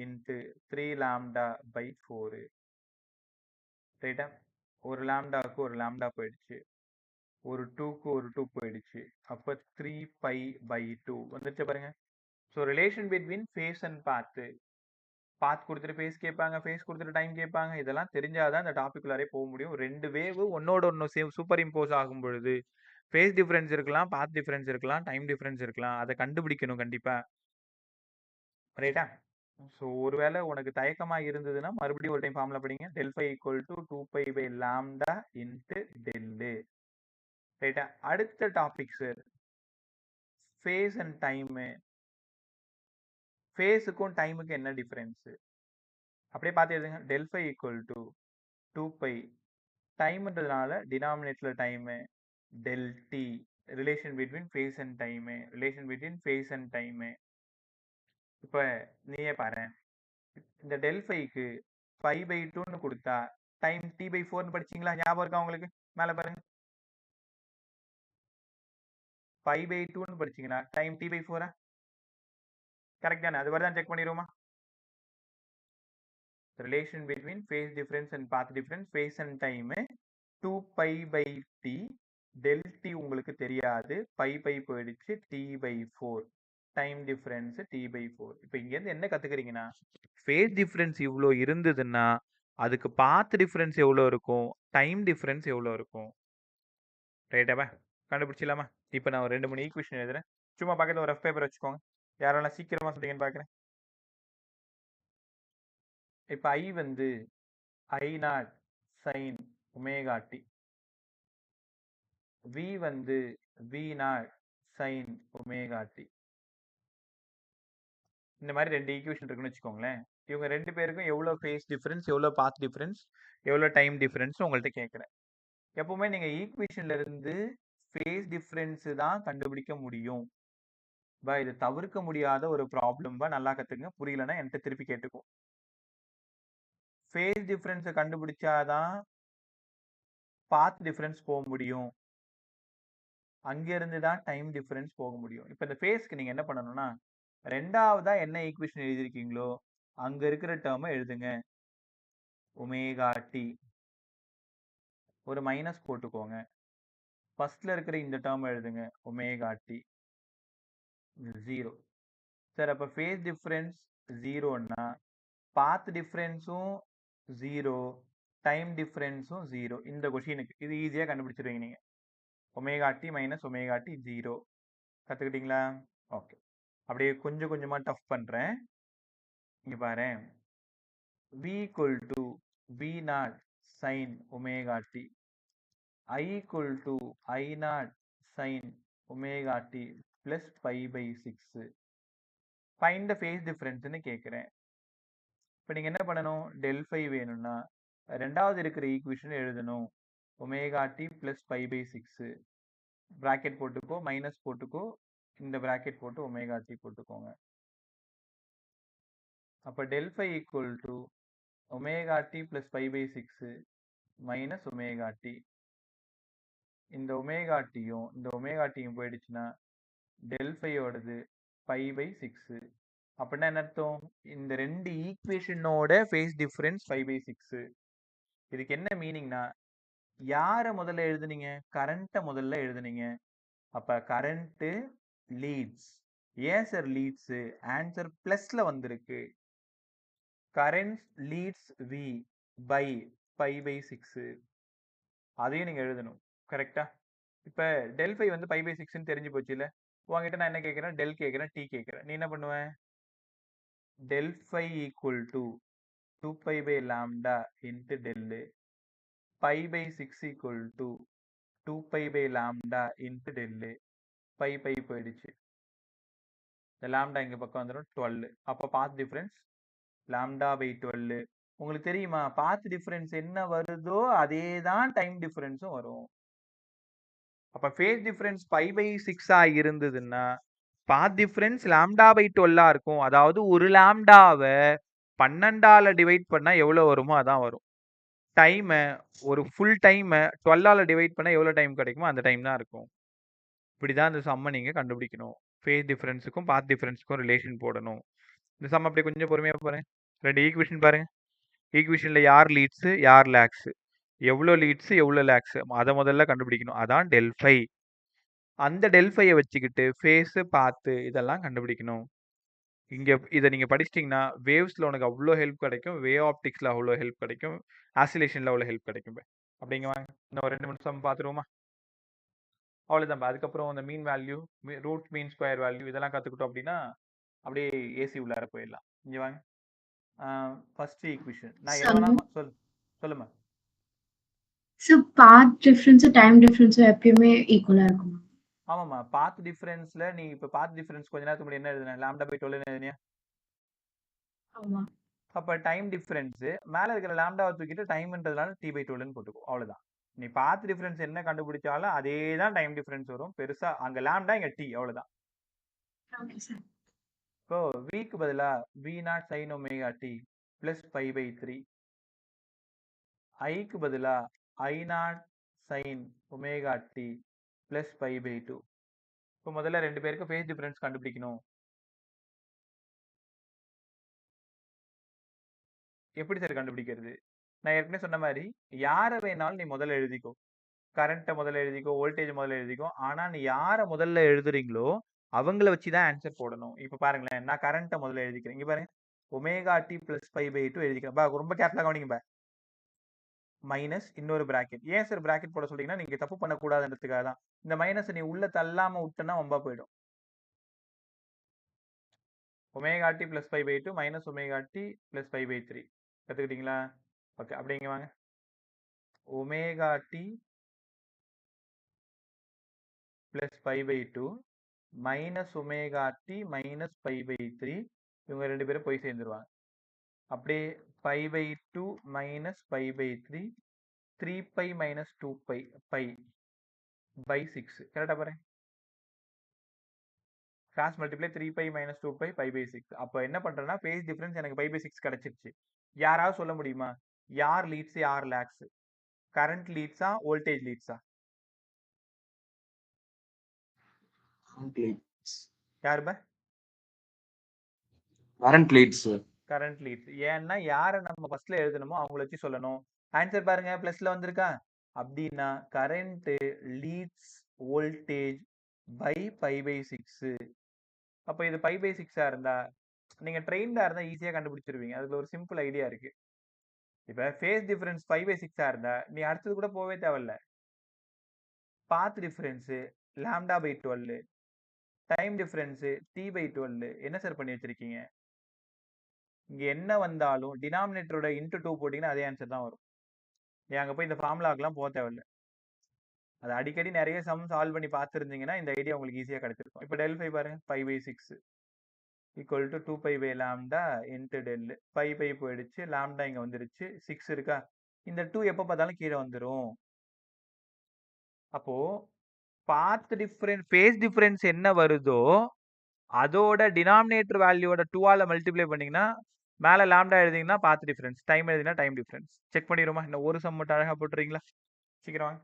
into 3λ/4. ரைட்டா? ஒரு லாம்டாவுக்கு ஒரு லாம்டா போயிடுச்சு, ஒரு 2க்கு ஒரு 2 போயிடுச்சு. அப்போ 3π/2 வந்துருச்சு பாருங்க. So relation between phase and path. Path கொடுத்துட்டு ஃபேஸ் கேட்பாங்க, ஃபேஸ் கொடுத்துட்டு டைம் கேட்பாங்க. இதெல்லாம் தெரிஞ்சாதான் இந்த டாபிக்குள்ளாரே போக முடியும். 2 வேவ் ஒன்னோட ஒன்று சூப்பர் இம்போஸ் ஆகும் பொழுது ஃபேஸ் டிஃபரன்ஸ் இருக்கலாம், பாத் டிஃபரன்ஸ் இருக்கலாம், டைம் டிஃபரன்ஸ் இருக்கலாம். அதை கண்டுபிடிக்கணும் கண்டிப்பா. ரைட்டா? ஸோ ஒருவேளை உனக்கு தயக்கமா இருந்ததுன்னா மறுபடியும் ஒரு டைம் ஃபார்முலா படிங்க. del phi equal to 2π/λ into del. ரைட்டா? அடுத்த டாபிக்ஸ் ஃபேஸ் அண்ட் டைம். ஃபேஸுக்கும் டைமுக்கும் என்ன டிஃபரன்ஸ் அப்படியே பார்த்து எழுதுங்க. del phi equal to 2π, டைம்ன்றதுனால டினாமினேட்டர்ல time, del t. Relation between phase and time, relation between phase and time. இப்போ நீயே பாரு, இந்த del phiக்கு π/2ன்னு கொடுத்தா டைம் t/4ன்னு படிச்சீங்களா? ஞாபகம் இருக்கா உங்களுக்கு? மேல பாருங்க, π/2ன்னு படிச்சீங்களா? Time t/4. கரெக்ட் தானே? அது வரை செக் பண்ணிடுவோமா? Relation between phase difference and path difference, phase and time 2π/t. del t உங்களுக்கு தெரியாது, π போயிடுச்சு, t/4. Time difference t/4. இப்போ இங்கேருந்து என்ன கத்துக்கிறீங்கன்னா, ஃபேஸ் டிஃபரன்ஸ் இவ்வளோ இருந்ததுன்னா அதுக்கு பாத் டிஃபரன்ஸ் எவ்வளோ இருக்கும், டைம் டிஃபரன்ஸ் எவ்வளோ இருக்கும். ரைட்டாப்பா? கண்டுபிடிச்சிடலாமா? இப்போ நான் ஒரு 2-3 ஈக்குவேஷன் எழுதுறேன். சும்மா பக்கத்தில் ஒரு ரஃப் பேப்பர் வச்சுக்கோங்க. யாரெல்லாம் சீக்கிரமா சொல்றீங்கன்னு பார்க்குறேன். இப்போ I வந்து I0 sin ωt, V வந்து V0 sin ωt. இந்த மாதிரி 2 ஈக்குவேஷன் இருக்குன்னு வச்சுக்கோங்களேன். இவங்க 2 பேருக்கும் எவ்வளோ ஃபேஸ் டிஃபரன்ஸ், எவ்வளோ பாத் டிஃபரன்ஸ், எவ்வளோ டைம் டிஃபரன்ஸ் உங்கள்ட்ட கேட்குறேன். எப்பவுமே நீங்க ஈக்குவேஷன்ல இருந்து ஃபேஸ் டிஃபரன்ஸ் தான் கண்டுபிடிக்க முடியும். இது தவிர்க்க முடியாத ஒரு ப்ராப்ளம் நல்லா கத்துங்க. புரியலன்னா என்கிட்ட திருப்பி கேட்டுக்கோ. ஃபேஸ் டிஃபரன்ஸை கண்டுபிடிச்சாதான் பாத் டிஃபரன்ஸ் போக முடியும். அங்கிருந்து தான் டைம் டிஃபரன்ஸ் போக முடியும். இப்போ இந்த ஃபேஸ்க்கு நீங்க என்ன பண்ணணும்னா, ரெண்டாவதா என்ன ஈக்குவேஷன் எழுதிருக்கீங்களோ அங்க இருக்கிற டேர்மை எழுதுங்க. ஒமேகா டி ஒரு மைனஸ் போட்டுக்கோங்க. ஃபர்ஸ்ட்ல இருக்கிற இந்த டேர்ம் எழுதுங்க. Omega t 0. சார் அப்போ ஃபேஸ் டிஃபரன்ஸ் 0ன்னா பாத் டிஃபரன்ஸும் 0, டைம் டிஃபரன்ஸும் 0. இந்த கொஷினுக்கு இது ஈஸியாக கண்டுபிடிச்சிருவீங்க நீங்க. Omega t minus omega t 0 கற்றுக்கிட்டீங்களா? ஓகே, அப்படியே கொஞ்சம் கொஞ்சமாக டஃப் பண்ணுறேன். இங்கே பாரு, v equal to v0 sin omega t, I equal to I0 sin omega t plus pi by 6. Find the phase difference ன்னு கேட்குறேன். இப்போ நீங்கள் என்ன பண்ணணும், del phi வேணும்னா ரெண்டாவது இருக்கிற ஈக்குவேஷன் எழுதணும். Omega t plus pi by 6 bracket போட்டுக்கோ, மைனஸ் போட்டுக்கோ, இந்த ப்ராக்கெட் போட்டு ஒமேகா டி போட்டுக்கோங்க. அப்போ del phi equal to omega t plus pi by 6 minus omega t. இந்த ஒமேகா டியும் இந்த ஒமேகா டியும் போயிடுச்சுன்னா del phi ஓடது பை பை 6. அப்படின்னா என்ன அர்த்தம், இந்த ரெண்டு ஈக்குவேஷனோட ஃபேஸ் டிஃபரன்ஸ் 5/6. இதுக்கு என்ன மீனிங்னா, யாரை முதல்ல எழுதுனீங்க, கரண்ட்டை முதல்ல எழுதுனீங்க. அப்ப கரண்ட் லீட்ஸ். ஏன் சார் லீட்ஸ், ஆன்சர் பிளஸ்ல வந்திருக்கு. Current leads V pi 5/6. அதையும் நீங்க எழுதணும். கரெக்டா? இப்ப del phi வந்து 5/6 தெரிஞ்சு போச்சு இல்ல. உங்ககிட்ட நான் என்ன கேட்கிறேன், del கேட்கிறேன், t கேட்கிறேன். நீ என்ன பண்ணுவ, del phi equal to 2 pi by lambda into del pi by 6 equal to 2 pi by lambda into del pi போயிடுச்சு. இந்த lambda இங்க பக்கம் வந்துடும் 12. அப்போ பாத் டிஃபரன்ஸ் lambda by 12. உங்களுக்கு தெரியுமா, பாத் டிஃபரன்ஸ் என்ன வருதோ அதே தான் டைம் டிஃபரன்ஸும் வரும். அப்ப ஃபேஸ் டிஃபரன்ஸ் 5/6 இருந்ததுன்னா பாத் டிஃபரன்ஸ் lambda by 12 இருக்கும். அதாவது ஒரு லாம்டாவை 12ஆல டிவைட் பண்ணா எவ்வளவு வருமோ அதான் வரும். டைமை, ஒரு ஃபுல் டைமை 12ஆல டிவைட் பண்ணா எவ்வளவு டைம் கிடைக்குமோ அந்த டைம் தான் இருக்கும். இப்படிதான் இந்த சம்மை நீங்க கண்டுபிடிக்கணும். ஃபேஸ் டிஃபரன்ஸுக்கும் பாத் டிஃபரன்ஸுக்கும் ரிலேஷன் போடணும். இந்த சம் அப்படி கொஞ்சம் பொறுமையா பாருங்க. ரெண்டு ஈக்குவேஷன் பாருங்க. ஈக்குவேஷன்ல யார் லீட்ஸ் யார் லேக்ஸ், எவ்வளோ லீட்ஸ் எவ்வளோ லேக்ஸ் அதை முதல்ல கண்டுபிடிக்கணும். அதான் del phi. அந்த del phi வச்சுக்கிட்டு ஃபேஸ் பாத்து இதெல்லாம் கண்டுபிடிக்கணும். இங்க இதை நீங்க படிச்சிட்டீங்கன்னா வேவ்ஸ்ல உனக்கு அவ்வளோ ஹெல்ப் கிடைக்கும், வேவ் ஆப்டிக்ஸ்ல அவ்வளோ ஹெல்ப் கிடைக்கும், ஆசிலேஷன்ல அவ்வளோ ஹெல்ப் கிடைக்கும். அப்படிங்க வாங்க, இன்னும் 2 நிமிஷம் பார்த்துருவோமா? அவ்வளோதான். அதுக்கப்புறம் அந்த mean value, root mean square value இதெல்லாம் கற்றுக்கிட்டோம் அப்படின்னா அப்படியே ஏசி உள்ளார போயிடலாம். இங்கே வாங்க, ஃபர்ஸ்ட் ஈக்குவேஷன் நான் என்ன வேணாமா சொல்லுமா. So path difference time difference எப்பயுமே ஈக்குவலா இருக்குமா? ஆமாம்மா, பாத் டிஃபரன்ஸ்ல நீ இப்போ பாத் டிஃபரன்ஸ் கொஞ்ச நேரத்துக்கு முன்னாடி என்ன எழுதுன, lambda by 12 எழுதுனியா? ஆமா. அப்ப டைம் டிஃபரன்ஸ் மேல இருக்கிற லாம்டாவை தூக்கிட்டு டைம்ன்றதுனால t/12 போட்டுக்கோ, அவ்வளவுதான். நீ பாத் டிஃபரன்ஸ் என்ன கண்டுபிடிச்சாலும் அதே தான் டைம் டிஃபரன்ஸ் வரும். பெருசா அங்க லாம்டா இங்க t, அவ்வளவுதான். Okay sir. இப்போ v க்கு பதிலா v0 sin omega t plus pi/3, I க்கு பதிலா I0 sin omega t plus pi/2. இப்போ முதல்ல ரெண்டு பேருக்கு ஃபேஸ் டிஃபரன்ஸ் கண்டுபிடிக்கணும். எப்படி சார் கண்டுபிடிக்கிறது? நான் ஏற்கனவே சொன்ன மாதிரி யாரை வேணாலும் நீ முதல்ல எழுதிக்கோ. கரண்ட்டை முதல்ல எழுதிக்கோ, வோல்டேஜ் முதல்ல எழுதிக்கோ. ஆனா நீ யாரை முதல்ல எழுதுறீங்களோ அவங்கள வச்சுதான் ஆன்சர் போடணும். இப்ப பாருங்களேன், நான் கரண்ட்டை முதல்ல எழுதிக்கிறேன். இங்க பாருங்க, ஒமேகா டி பிளஸ் pi/2 எழுதிக்கிறேன். ரொம்ப கேர்ஃபுல்லா கவனிங்க. மைனஸ் இன்னொரு பிராக்கெட். ஏன் சார் பிராக்கெட் போட சொல்றீங்கன்னா நீங்க தப்பு பண்ணக்கூடாதுன்றதுக்காக தான். இந்த மைனஸ் நீ உள்ள தள்ளாம விட்டனா வம்பா போயிடும். Omega t plus pi/2 minus omega t plus pi/3 கத்துக்கிட்டீங்களா? ஓகே, அப்படிங்க வாங்க. Omega t plus pi/2 minus omega t minus pi/3. இவங்க ரெண்டு பேரும் போய் சேர்ந்துருவாங்க. அப்படியே pi by 2 minus pi by 3 3 pi minus 2 pi by by 6 கரெக்டா பாருங்க. Cross multiply 3 pi minus 2 pi by by 6. அப்போ என்ன பண்றேன்னா ஃபேஸ் டிஃபரன்ஸ் எனக்கு பை பை 6 கிடைச்சிருச்சு. யாராவது சொல்ல முடியுமா யார் லீட்ஸ் யார் லேக்ஸ்? கரண்ட் லீட்ஸா வோல்டேஜ் லீட்ஸா? Current leads. யார் பா? Current leads, sir. Current leads. ஏன்னா யாரை நம்ம ஃபர்ஸ்ட்ல எழுதணுமோ அவங்கள வச்சு சொல்லணும். ஆன்சர் பாருங்க பிளஸ்ல வந்திருக்கா. அப்படின்னா current leads voltage pi by by 6. அப்போ இது பை பை 6 இருந்தா நீங்க ட்ரெயின்டா இருந்தா ஈஸியா கண்டுபிடிச்சிருவீங்க. அதுல ஒரு சிம்பிள் ஐடியா இருக்கு. இப்ப ஃபேஸ் டிஃபரன்ஸ் 5 பை 6 இருந்தா நீ அடுத்தது கூட போவே தேவையில்ல. Path difference lambda by 12, time difference T by 12 என்ன சார் பண்ணி வச்சிருக்கீங்க? இங்க என்ன வந்தாலும் டினாமினேட்டரோட இன்ட்டு 2 போட்டீங்கன்னா அதே ஆன்சர் தான் வரும். நீ அங்க போய் இந்த ஃபார்முலாக்கெல்லாம் போக தேவையில்ல. அது அடிக்கடி நிறைய சம் சால்வ் பண்ணி பார்த்துருந்தீங்கன்னா இந்த ஐடியா உங்களுக்கு ஈஸியா கிடைச்சிருக்கும். இப்போ டெல் ஃபை பாருங்க 5 pi 6 equal to 2 pi by lambda into del. Pi by போயிடுச்சு, லாம்டா இங்க வந்துருச்சு, 6 இருக்கா. இந்த 2 எப்போ பார்த்தாலும் கீழே வந்துடும். அப்போ பாத் டிஃபரன்ஸ் ஃபேஸ் டிஃபரன்ஸ் என்ன வருதோ அதோட டினாமினேட்டர் வேல்யூவோட 2ஆல மல்டிப்ளை பண்ணீங்கன்னா மேல லாம்டா எழுதிங்கன்னா பாத் டிஃபரன்ஸ், டைம் எழுதினா டைம் டிஃபரன்ஸ். செக் பண்ணிடுமா? இந்த ஒரு சம் மட்டும் அழகா போட்டுறீங்களா? சீக்கிரம் வாங்க.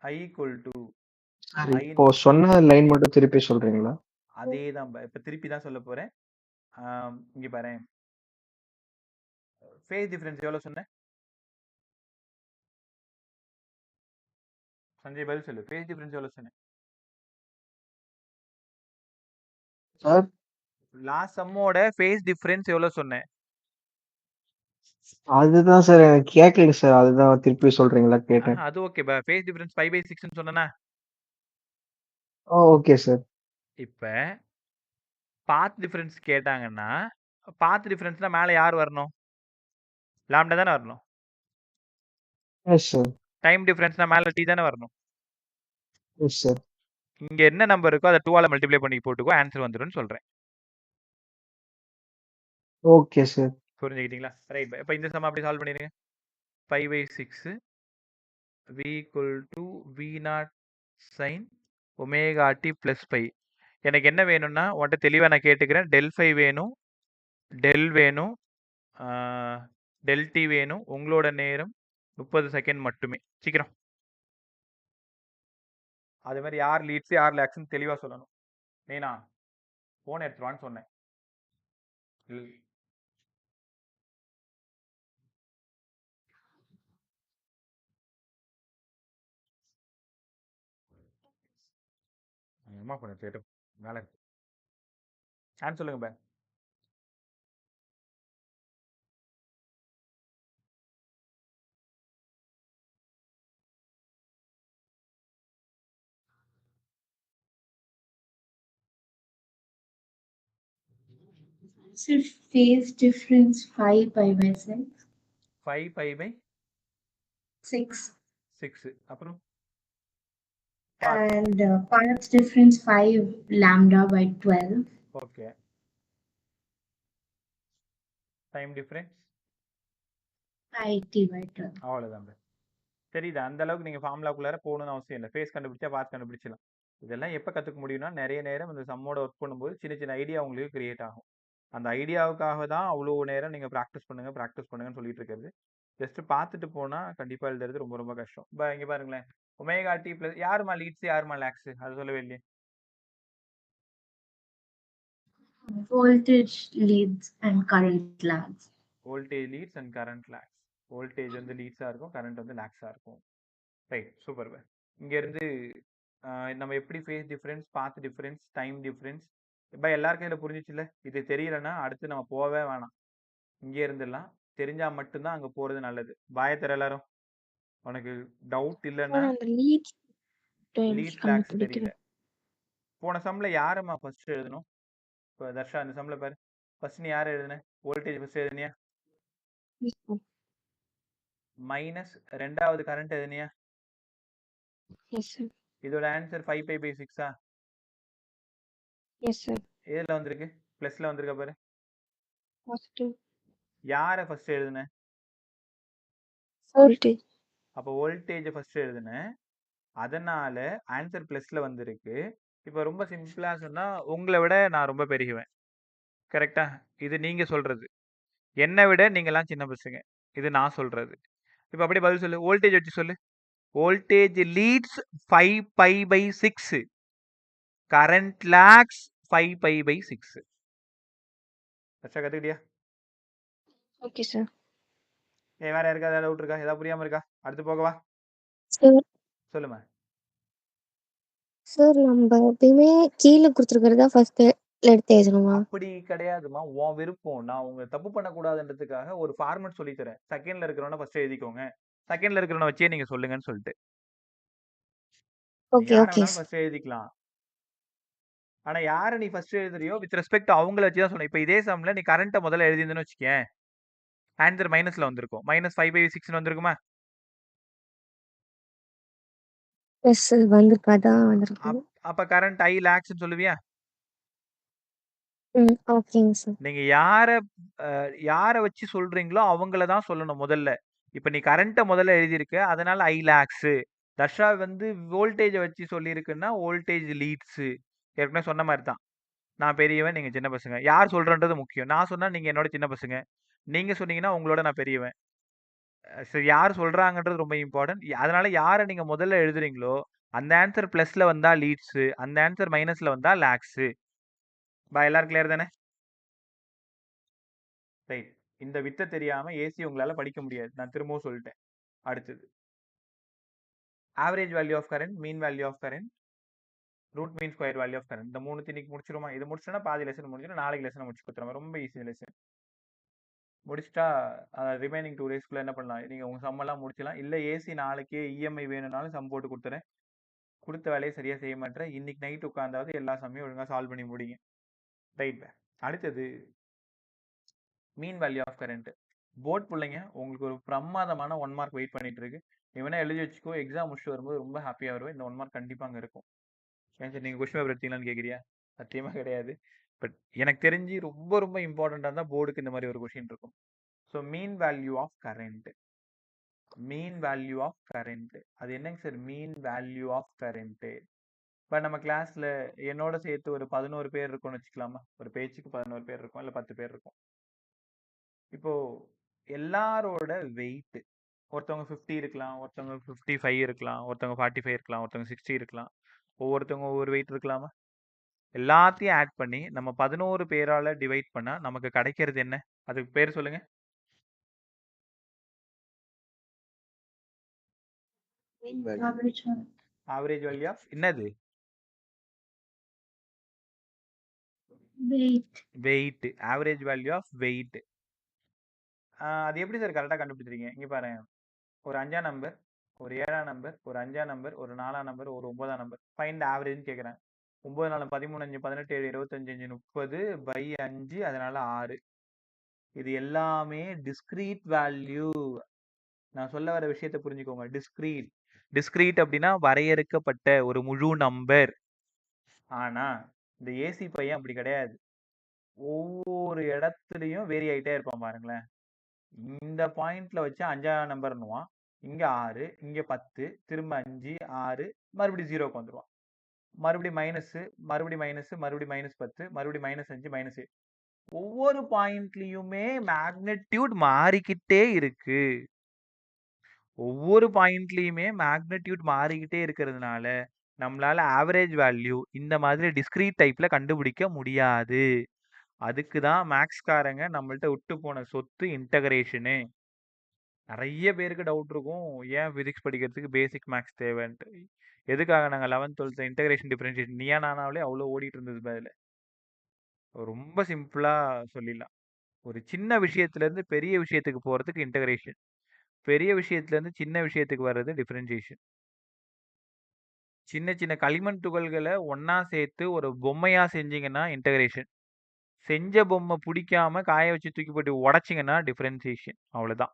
I equal to sir I இப்போ சொன்ன லைன் மட்டும் திருப்பி சொல்றீங்களா? அதே தான் இப்ப திருப்பி தான் சொல்ல போறேன். இங்க பாரு ஃபேஸ் டிஃபரன்ஸ் எவ்வளவு சொன்னேன்? சஞ்சய் பதில் சொல்லு. ஃபேஸ் டிஃபரன்ஸ் எவ்வளவு சொன்னேன்? சார் லாஸ்ட் சம்மோட ஃபேஸ் டிஃபரன்ஸ் எவ்வளவு சொன்னேன்? அதுதான் சார் எனக்கு கேட்கல சார், அதுதான் திருப்பி சொல்றீங்களா கேட்டேன். அது ஓகே பா. ஃபேஸ் டிஃபரன்ஸ் 5 பை 6 ன்னு சொன்னேனா? Okay sir. இப்ப பாத் டிஃபரன்ஸ் கேட்டாங்கன்னா பாத் டிஃபரன்ஸ்னா மேல யார் வரணும்? லாம்டா தானே வரணும். Yes sir. டைம் டிஃபரன்ஸ்னா மேல டி தானே வரணும். Yes sir. இங்க என்ன நம்பர் இருக்கோ அதை 2ஆல மல்டிப்ளை பண்ணி போட்டுக்கோ, ஆன்சர் வந்துரும்னு சொல்றேன். Okay sir. புரிஞ்சுக்கிட்டீங்களா? ரைட். இப்போ இந்த சம் அப்படி சால்வ் பண்ணிடுங்க. 5 pi 6 v equal to v0 sin omega t plus pi. எனக்கு என்ன வேணும்னா உன்கிட்ட தெளிவாக நான் கேட்டுக்கிறேன். டெல் ஃபை வேணும், டெல் வேணும், டெல் டி வேணும். உங்களோட நேரம் 30 செகண்ட் மட்டுமே. சீக்கிரம். அதே மாதிரி யார் லீட்ஸ் யார் லேக்ஸ்ன்னு தெளிவாக சொல்லணும். நீனா ஃபோன் எடுத்துருவான்னு சொன்னேன். அம்மா ஃபோன் எடுத்து வேலை இருக்கு. ஆன்சர் சொல்லுங்க பே. Sir, phase difference 5 pi by 6. 5 pi by 6. 6. அப்புறம் And path difference 5 lambda by 12. Okay. Time difference 5t by 12. அவ்வளோதான் பே. தெரியுதா? அந்த அளவுக்கு நீங்கள் ஃபார்முலாக்குள்ளார போகணும்னு அவசியம் இல்லை. ஃபேஸ் கண்டுபிடிச்சா பார்த்து கண்டுபிடிச்சலாம். இதெல்லாம் எப்போ கற்றுக்க முடியும்னா நிறைய நேரம் இந்த சம்மோட ஒர்க் பண்ணும்போது சின்ன சின்ன ஐடியா உங்களுக்கு கிரியேட் ஆகும். அந்த ஐடியாவுக்காக தான் அவ்வளோ நேரம் நீங்கள் ப்ராக்டிஸ் பண்ணுங்கன்னு சொல்லிட்டு இருக்கிறது. ஜஸ்ட் பார்த்துட்டு போனால் கண்டிப்பாக எழுதுறது ரொம்ப ரொம்ப கஷ்டம். இப்போ இங்கே பாருங்களேன், ஒமேகா டி பிளஸ் யாருமா லீட்ஸ் யாருமா லேக்ஸ்? அது சொல்லவே இல்லையே. Voltage leads and current lags. Voltage leads and current lags. Voltage வந்து லீட்ஸாக இருக்கும், கரண்ட் வந்து லேக்ஸாக இருக்கும். Right, super. இங்கேருந்து நம்ம எப்படி phase difference, path difference, time difference இப்போ எல்லாருக்கும் இதில் புரிஞ்சிச்சுல்ல? இது தெரியலன்னா அடுத்து நம்ம போகவே வேணாம். இங்கே இருந்துடலாம். தெரிஞ்சால் மட்டும்தான் அங்கே போகிறது நல்லது. பாய தர எல்லாரும். உனக்கு டவுட் இல்லைன்னா லீட் லேக்ஸ் தெரியல. போன சம்ல யாருமா ஃபர்ஸ்ட் எழுதணும்? இப்போ தர்ஷா இந்த சம்ல பாரு, ஃபர்ஸ்ட் நீ யார் எழுதுன? வோல்டேஜ் ஃபர்ஸ்ட் எழுதுனியா? மைனஸ் ரெண்டாவது கரண்ட் எழுதுனியா? இதோட ஆன்சர் 5 பை 6. எதுல வந்திருக்கு? ப்ளஸ்ல வந்திருக்க பாரு. பாசிட்டிவ். யார ஃபர்ஸ்ட் எழுதுன? வோல்டேஜ். அப்ப வோல்டேஜ ஃபர்ஸ்ட் எழுதுன. அதனால ஆன்சர் ப்ளஸ்ல வந்திருக்கு. இப்ப ரொம்ப சிம்பிளா சொன்னா, உங்கள விட நான் ரொம்ப பெரியவன். கரெக்ட்டா? இது நீங்க சொல்றது. என்ன விட நீங்கலாம் சின்ன பசங்க. இது நான் சொல்றது. இப்ப அப்படியே பதில் சொல்லு. வோல்டேஜ் வச்சு சொல்லு. Voltage leads 5 pi by 6. Current lags 5 pi by 6. ஃபர்ஸ்ட்டா கத்துக்கிட்டியா? Okay sir. வேற யாருக்கா ஏதாவது டவுட் இருக்கா? ஏதாவது புரியாம இருக்கா? அடுத்து போகவா? சார் சொல்லுமா. சார் நம்ம எப்பயுமே கீழே கொடுத்துருக்கிறதா ஃபர்ஸ்ட் எடுத்து எழுதணுமா? அப்படி கிடையாதுமா. உன் விருப்பம். நான் உங்க தப்பு பண்ணக்கூடாதுன்றதுக்காக ஒரு ஃபார்மட் சொல்லி தரேன். செகண்ட்ல இருக்கிறவன ஃபர்ஸ்ட் எழுதிக்கோங்க. செகண்ட்ல இருக்கிறவன வச்சே நீங்க சொல்லுங்கன்னு சொல்லிட்டு. நீ ஓகே யார ஓகே வேணாலும் ஃபர்ஸ்ட் எழுதிக்கலாம். ஆனா யார நீ ஃபர்ஸ்ட் எழுதுறியோ வித் ரெஸ்பெக்ட் அவங்கள வச்சு தான் சொல்லணும். இப்ப இதே சம்ல நீ கரண்ட்ட முதல்ல எழுதியிருந்தேன்னு வச்சுக்கேன். ஆன்சர் மைனஸ்ல வந்திருக்கும். -5/6 வந்திருக்குமா? எஸ் சார் வந்திருக்காதான் வந்திருக்கு. அப்ப கரண்ட் I lakhsன்னு சொல்லுவியா? ஓகேங்க சார். நீங்க யார வச்சு சொல்றீங்களோ அவங்கள தான் சொல்லணும் முதல்ல. இப்ப நீ கரண்ட்ட முதல்ல எழுதியிருக்க. அதனால I lakhs. தர்ஷா வந்து வோல்டேஜ வச்சு சொல்லியிருக்குன்னா வோல்டேஜ் லீட்ஸ். ஏற்கனவே சொன்ன மாரி தான். நான் பெரியவன், நீங்க சின்ன பசங்க. யார் சொல்றன்றது முக்கியம். நான் சொன்னா நீங்க என்னோட சின்ன பசங்க. நீங்க சொன்னீங்கன்னா உங்களோட நான் பெரியவன். சரி, யார் சொல்றாங்கன்றது ரொம்ப இம்பார்ட்டன்ட். அதனால யார நீங்க முதல்ல எழுதுறீங்களோ, அந்த ஆன்சர் பிளஸ்ல வந்தா லீட்ஸ். அந்த ஆன்சர் மைனஸ்ல வந்தா லாக்ஸ். எல்லாரும் கிளியர் தானே? ரைட். இந்த வித்த தெரியாம ஏசி உங்களால படிக்க முடியாது. நான் திரும்பவும் சொல்லிட்டேன். அடுத்தது average value of current, mean value of current, root mean square value of current. இந்த 3 இன்னைக்கு முடிச்சிருமா? இது முடிச்சோன்னா பாதி லெசன் முடிஞ்சிடும். நாளைக்கு லெசன் முடிச்சு கொடுத்துருவோம். ரொம்ப ஈஸி லெசன். முடிச்சிட்டா ரிமைனிங் 2 டேஸ்க்குள்ள என்ன பண்ணலாம்? நீங்க உங்க சம் எல்லாம் முடிச்சலாம். இல்ல ஏசி நாளைக்கே இஎம்ஐ வேணும்னாலும் சம் போட்டு கொடுத்துறேன். கொடுத்த வேலையை சரியா செய்ய மாட்டேன். இன்னைக்கு நைட் உட்காந்தாவது எல்லா சமையும் ஒழுங்கா சால்வ் பண்ணி முடிங்க. ரைட். அடுத்தது mean value of current. Board பிள்ளைங்க உங்களுக்கு ஒரு பிரமாதமான 1 மார்க் வெயிட் பண்ணிட்டு இருக்கு. நீ வேணா எழுதி வச்சுக்கோ. எக்ஸாம் முடிச்சுட்டு வரும்போது ரொம்ப ஹாப்பியா வருவேன். இந்த 1 மார்க் கண்டிப்பா அங்க இருக்கும். ஏன் சார் நீங்க கொஸ்டின் பேப்பர் எடுத்தீங்களான்னு கேக்குறியா? சத்தியமா கிடையாது. பட் எனக்கு தெரிஞ்சு ரொம்ப ரொம்ப இம்பார்ட்டண்டா தான் போர்டுக்கு இந்த மாதிரி ஒரு கொஸ்டின் இருக்கும். So mean value of current. Mean value of current. அது என்னங்க sir mean value of current? இப்போ நம்ம கிளாஸ்ல என்னோட சேர்த்து ஒரு 11 பேர் இருக்கும்னு வச்சுக்கலாமா? ஒரு பேச்சுக்கு 11 பேர் இருக்கும், இல்லை 10 பேர் இருக்கும். இப்போ எல்லாரோட வெயிட் ஒருத்தவங்க 50 இருக்கலாம், ஒருத்தவங்க 55 இருக்கலாம், ஒருத்தவங்க 45 இருக்கலாம், ஒருத்தவங்க 60 இருக்கலாம். ஒவ்வொருத்தவங்க ஒவ்வொரு வெயிட் இருக்கலாமா? எல்லாத்தையும் ஆட் பண்ணி நம்ம 11 பேரால டிவைட் பண்ணா நமக்கு கிடைக்கிறது என்ன? அதுக்கு பேர் சொல்லுங்க. ஆவரேஜ் வேல்யூ ஆஃப் என்னது? Weight. Average value of weight. அது எப்படி சார் கரெக்டாக கண்டுபிடிச்சிருக்கீங்க? இங்க பாருங்க. ஒரு 5ஆம் நம்பர், ஒரு 7ஆம் நம்பர், ஒரு 5ஆம் நம்பர், ஒரு 4ஆம் நம்பர், ஒரு 9ஆம் நம்பர். ஃபைண்ட் ஆவரேஜ்னு கேட்குறேன். 9 4 13 5 18 7 25 30 பை 5 அதனால 6. இது எல்லாமே டிஸ்கிரீட் வேல்யூ. நான் சொல்ல வர விஷயத்தை புரிஞ்சுக்கோங்க. டிஸ்கிரீட் அப்படின்னா வரையறுக்கப்பட்ட ஒரு முழு நம்பர். ஆனா இந்த ஏசி பையன் அப்படி கிடையாது. ஒவ்வொரு இடத்துலயும் வேரி ஆயிட்டே இருப்பான் பாருங்களேன். இந்த பாயிண்ட்ல வச்சு 5ஆம் நம்பர்னுவான். இங்க 6, இங்க 10, திரும்ப 5, 6, மறுபடியும் 0க்கு வந்துருவான். மறுபடியும் மைனஸ், மறுபடியும் மைனஸ், மறுபடியும் -10, மறுபடியும் -5, -8. ஒவ்வொரு பாயிண்ட்லயுமே மேக்னெட்யூட் மாறிக்கிட்டே இருக்கு. ஒவ்வொரு பாயிண்ட்லயுமே மேக்னெட்யூட் மாறிக்கிட்டே இருக்கிறதுனால நம்மளால ஆவரேஜ் வேல்யூ இந்த மாதிரி டிஸ்கிரீட் டைப்ல கண்டுபிடிக்க முடியாது. அதுக்கு தான் மேக்ஸ்காரங்க நம்மள்ட்ட விட்டு போன சொத்து இன்டகிரேஷனு. நிறைய பேருக்கு டவுட் இருக்கும், ஏன் பிசிக்ஸ் படிக்கிறதுக்கு பேசிக் மேக்ஸ் தேவைன்ட்டு. எதுக்காக நாங்கள் 11th 12th இன்டகிரேஷன் டிஃபரன்ஷியேஷன் நீயா நானாவிலே அவ்வளோ ஓடிட்டு இருந்தது பதில். ரொம்ப சிம்பிளா சொல்லிடலாம். ஒரு சின்ன விஷயத்துல இருந்து பெரிய விஷயத்துக்கு போறதுக்கு இன்டகிரேஷன், பெரிய விஷயத்துல இருந்து சின்ன விஷயத்துக்கு வர்றது டிஃபரன்ஷியேஷன். சின்ன சின்ன களிமண் துகள்களை ஒன்னா சேர்த்து ஒரு பொம்மையா செஞ்சீங்கன்னா இன்டகிரேஷன். செஞ்ச பொம்மை பிடிக்காம காய வச்சு தூக்கி போட்டு உடைச்சிங்கன்னா டிஃபரன்சியேஷன். அவ்வளோதான்.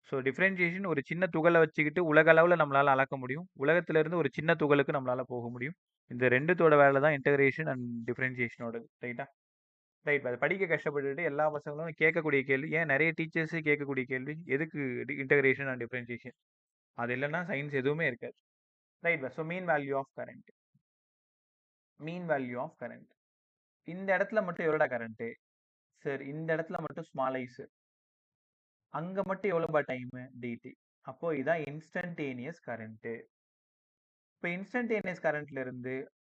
ஸோ டிஃபரன்சியேஷன் ஒரு சின்ன துகளை வச்சுக்கிட்டு உலக அளவில் நம்மளால அளக்க முடியும். உலகத்துல இருந்து ஒரு சின்ன துகளுக்கு நம்மளால போக முடியும். இந்த ரெண்டுத்தோட வேலை தான் இன்டகிரேஷன் அண்ட் டிஃபரன்சியேஷனோடது. ரைட்டா? ரைட். அதை படிக்க கஷ்டப்பட்டுட்டு எல்லா பசங்களும் கேட்கக்கூடிய கேள்வி, ஏன் நிறைய டீச்சர்ஸ் கேட்கக்கூடிய கேள்வி, எதுக்கு இன்டகிரேஷன் அண்ட் டிஃபரன்சியேஷன்? அது இல்லைன்னா சயின்ஸ் எதுவுமே இருக்காது. Right. So mean value of current. Mean value of current. இந்த இடத்துல மட்டும் எவ்வளோடா கரண்ட்டு சார்? இந்த இடத்துல மட்டும் ஸ்மால் ஐஸ். அங்க மட்டும் எவ்வளோபா டைம் டிடி. அப்போ இதான் இன்ஸ்டன்டேனியஸ் கரண்ட்டு. இப்போ இன்ஸ்டன்டேனியஸ் கரண்ட்ல இருந்து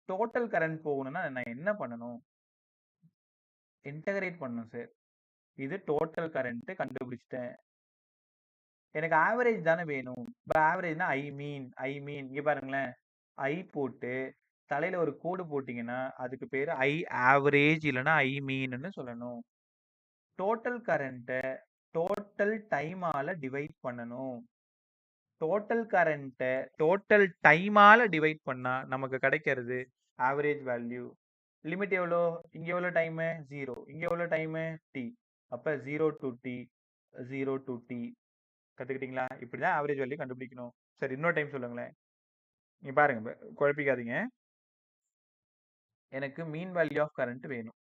டோட்டல் கரண்ட் போகணும்னா நான் என்ன பண்ணணும்? இன்டகிரேட் பண்ணணும் சார். இது டோட்டல் கரண்ட் கண்டுபிடிச்சிட்டேன். எனக்கு ஆவரேஜ் தானே வேணும். இப்போ ஆவரேஜ்னா ஐ மீன் இங்கே பாருங்களேன், ஐ போட்டு தலையில ஒரு கோடு போட்டிங்கன்னா அதுக்கு பேர் ஐ ஆவரேஜ் இல்லைன்னா ஐ மீன்னு சொல்லணும். டோட்டல் கரண்ட்டை டோட்டல் டைமால டிவைட் பண்ணணும். டோட்டல் கரண்ட்டை டோட்டல் டைமால டிவைட் பண்ணா நமக்கு கிடைக்கிறது ஆவரேஜ் வேல்யூ. லிமிட் எவ்வளோ? இங்க எவ்வளோ டைமு? 0. இங்க எவ்வளோ டைமு? டி. அப்ப 0 to t 0 to t. கத்துக்கிட்டீங்களா? இப்படிதான் ஆவரேஜ் வேல்யூ கண்டுபிடிக்கணும். சரி, இன்னொரு டைம் சொல்லுங்களேன். நீங்க பாருங்க, குழப்பிக்காதீங்க. எனக்கு மீன் வேல்யூ ஆஃப் கரண்ட் வேணும்.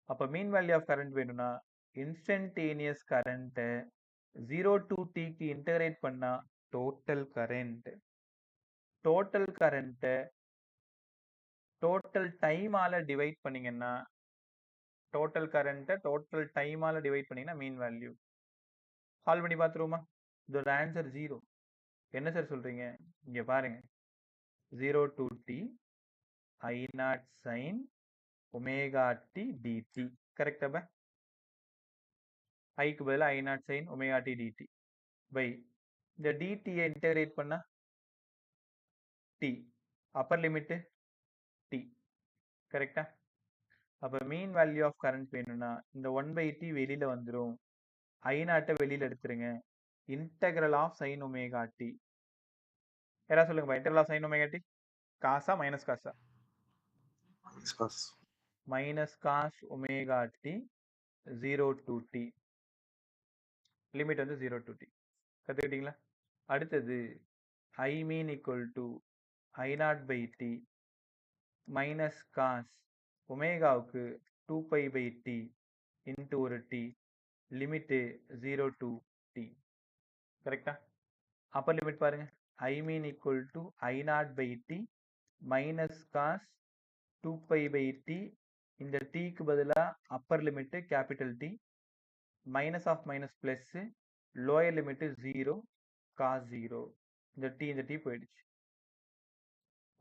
அப்ப மீன் வேல்யூ ஆஃப் கரண்ட் வேணும்னா இன்ஸ்டன்டேனியஸ் கரண்ட்டை 0 to t-க்கு இன்டகிரேட் பண்ணா டோட்டல் கரண்ட். டோட்டல் கரண்ட்டை டோட்டல் டைமால டிவைட் பண்ணீங்கன்னா டோட்டல் கரண்ட்டை டோட்டல் டைமால டிவைட் பண்ணீங்கன்னா மீன் வேல்யூ. சால்வ் பண்ணி பார்த்துருவோமா? இதோட ஆன்சர் 0. என்ன சார் சொல்றீங்க? இங்க பாருங்க, 0 to t I0 sin omega t dt. கரெக்டா? ஐக்கு பதிலா I0 sin omega t dt by இந்த dt இன்டகிரேட் பண்ணா t, அப்பர் லிமிட் t. கரெக்டா? அப்ப மீன் வேல்யூ ஆஃப் கரண்ட் வேணும்னா இந்த 1/t வெளியில வந்துடும். I0 வெளியில எடுத்துருங்க. Integral of sin omega t. யாராவது சொல்லுங்க, integral of sin omega t காசா மைனஸ் காசா? Minus cos omega t 0 to t. Limit வந்து 0 to t. கத்துக்கிட்டீங்களா? அடுத்தது I mean equal to I0 by t minus cos ஒமேகாவுக்கு 2 பை t இன்ட்டு ஒரு t, limit 0 to t. கரெக்டா? Upper limit பாருங்க, I mean equal to I0 by t minus cos 2 pi t. இந்த tக்கு பதிலா upper limit capital T, minus of minus plus, lower limit 0 cos 0. இந்த t போயிடுச்சு.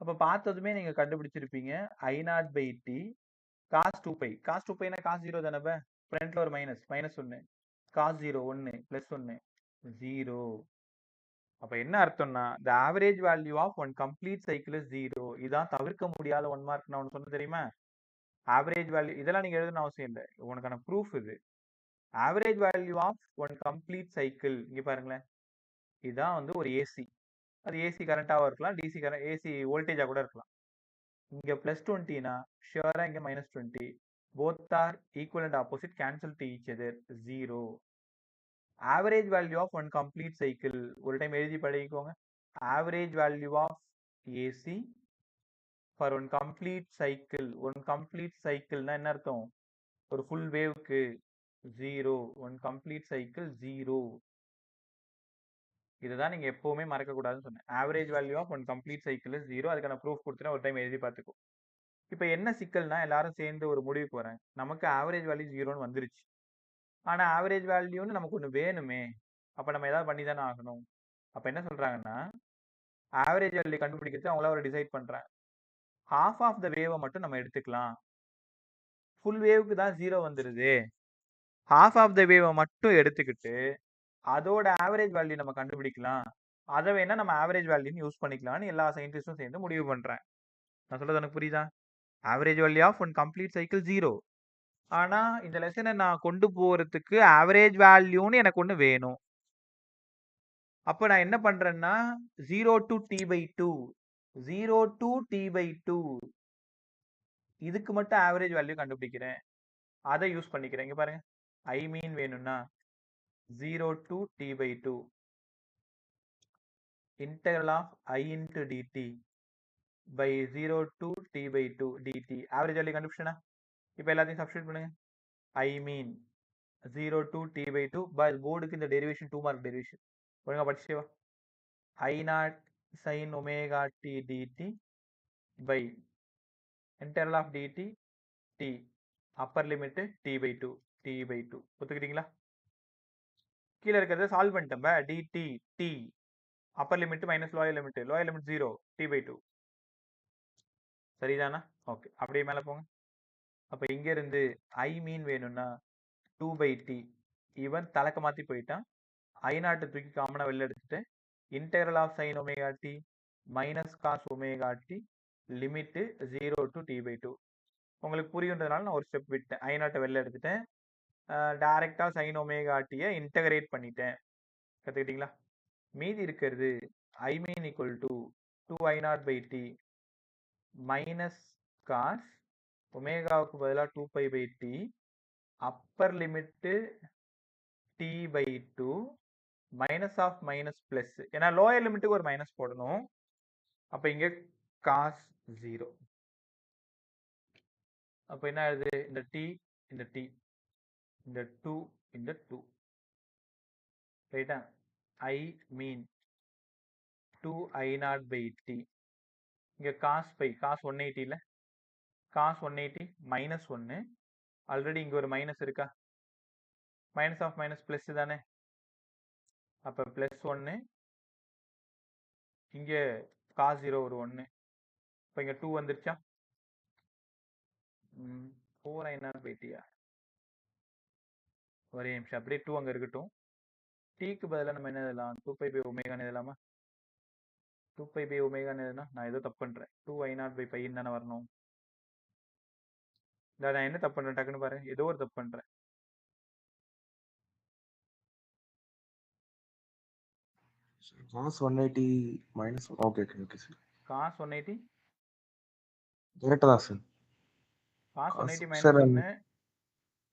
அப்ப பார்த்ததுமே நீங்க கண்டுபிடிச்சிருப்பீங்க I0 by t cos 2π. Cos 2πனா காஸ் 0 தானே? ஃப்ரண்ட்ல ஒரு மைனஸ் 1 காஸ் 0 1 பிளஸ் 1 0. அப்ப என்ன அர்த்தம்னா the average value of one complete cycle is 0. இதான் தவிர்க்க முடியாத 1 மார்க். நான் ஒன்று சொன்ன தெரியுமா? ஆவரேஜ் வேல்யூ இதெல்லாம் நீங்க எழுதணும் அவசியம் இல்லை, உனக்கான ப்ரூஃப் இது. Average value of one complete cycle இங்க பாருங்களேன், இதுதான் வந்து ஒரு ஏசி. அது ஏசி கரண்டாகவும் இருக்கலாம், டிசி கரண்ட் ஏசி வோல்டேஜா கூட இருக்கலாம். இங்க +20னா ஷியரா இங்க -20. both are equal and opposite, cancel to each other, 0. average value of one complete cycle ஒரு டைம் எழுதி படிக்கோங்க. average value of AC for one complete cycle. one complete cycle னா என்ன அர்த்தம்? ஒரு ஃபுல் வேவ்க்கு 0. one complete cycle 0. இதுதான் நீங்க எப்பவுமே மறக்க கூடாதுன்னு சொன்னேன். average value of one complete cycle is 0. அதுக்கான ப்ரூஃப் கொடுத்துனா ஒரு டைம் எழுதி பார்த்துக்கோ. இப்போ என்ன சிக்கல்னா எல்லாரும் சேர்ந்து ஒரு முடிவுக்கு வராங்க, நமக்கு ஆவரேஜ் வேல்யூ 0ன்னு வந்துருச்சு, ஆனா ஆவரேஜ் வேல்யூன்னு நமக்கு ஒன்று வேணுமே, அப்ப நம்ம ஏதாவது பண்ணி தானே ஆகணும். அப்ப என்ன சொல்றாங்கன்னா ஆவரேஜ் வேல்யூ கண்டுபிடிக்கிறது அவங்கள ஒரு டிசைட் பண்றாங்க. ஹாஃப் ஆஃப் த வேவை மட்டும் நம்ம எடுத்துக்கலாம். ஃபுல் வேவுக்கு தான் 0 வந்துருது, ஹாஃப் ஆஃப் த வேவை மட்டும் எடுத்துக்கிட்டு அதோட ஆவரேஜ் வேல்யூ நம்ம கண்டுபிடிக்கலாம், அதை வேணா நம்ம ஆவரேஜ் வேல்யூன்னு யூஸ் பண்ணிக்கலாம்னு எல்லா சயின்டிஸ்டும் சேர்ந்து முடிவு பண்றேன். நான் சொல்றது எனக்கு புரியுதா? Average value of one complete cycle 0. ஆனா இந்த லெசனை நான் கொண்டு போறதுக்கு ஆவரேஜ் வேல்யூன்னு எனக்கு ஒன்று வேணும். அப்ப நான் என்ன பண்றேன்னா 0 to t/2 0 to t/2 இதுக்கு மட்டும் ஆவரேஜ் வேல்யூ கண்டுபிடிக்கிறேன், அதை யூஸ் பண்ணிக்கிறேன். இங்க பாருங்க, ஐ மீன் வேணும்னா 0 to t/2 integral of I into dt by 0 to t/2 dt. Average value கண்டுபிடிச்சனா இப்போ எல்லாத்தையும் சப்ஸ்டியூட் பண்ணுங்க. ஐ மீன் 0 to t/2 போர்டுக்கு இந்த டெரிவேஷன் 2 மார்க் டெரிவேஷன் ஒழுங்கா படிச்சுட்டே வா. I0 sin omega t dt by integral of dt t upper limit t/2 ஒத்துக்கிட்டீங்களா? கீழே இருக்கிறத சால்வ் பண்ணிட்டோம். dt t upper limit minus lower limit 0 t/2 சரிதானா? ஓகே, அப்படியே மேலே போங்க. அப்போ இங்க இருந்து ஐ மீன் வேணும்னா 2/t இவன் தலைக்க மாற்றி போயிட்டான். I0 தூக்கி காமனாக வெளில எடுத்துட்டு integral of sin omega t minus cos omega t limit 0 to t/2 உங்களுக்கு புரியுன்றதுனால நான் ஒரு ஸ்டெப் விட்டேன். I0 வெளில எடுத்துட்டேன், டைரக்டா sin omega t இன்டகிரேட் பண்ணிட்டேன். கத்துக்கிட்டீங்களா? மீதி இருக்கிறது I mean equal to 2I0/t minus cos ஒமேகாவுக்கு பதிலாக 2π/t upper limit t/2 minus of minus plus, ஏன்னா லோயர் லிமிட்டுக்கு ஒரு மைனஸ் போடணும். அப்போ இங்கே காஸ் 0. அப்போ என்ன ஆகுது? இந்த t இந்த t இந்த 2 இந்த 2 ரைட்டா? ஐ மீன் 2I0/t இங்கே cos pi cos 180 cos 180 minus 1. Already இங்கே ஒரு மைனஸ் இருக்கா? மைனஸ் ஆஃப் மைனஸ் பிளஸ் தானே? அப்போ பிளஸ் 1 இங்கே காஸ் 0 ஒரு 1. இப்போ இங்கே 2 வந்துருச்சா? 4I0/t ஒரே நிமிஷம், அப்படியே 2 அங்கே இருக்கட்டும். டீக்கு பதிலாக நம்ம என்ன எழுதலாம்? 2π/ω எழுதலாமா? 2π/ω எழுதுனா நான் ஏதோ தப்பு பண்ணுறேன். 2I0/π தானே வரணும். நான் என்ன தப்பு பண்ணுறேன்? டக்குன்னு பாரு, ஏதோ ஒரு தப்பு பண்ணுறேன். cos 180 minus okay sir. Cos 180 கரெக்டா தான் சார். காஸ் 180 மைனஸ் சார் 1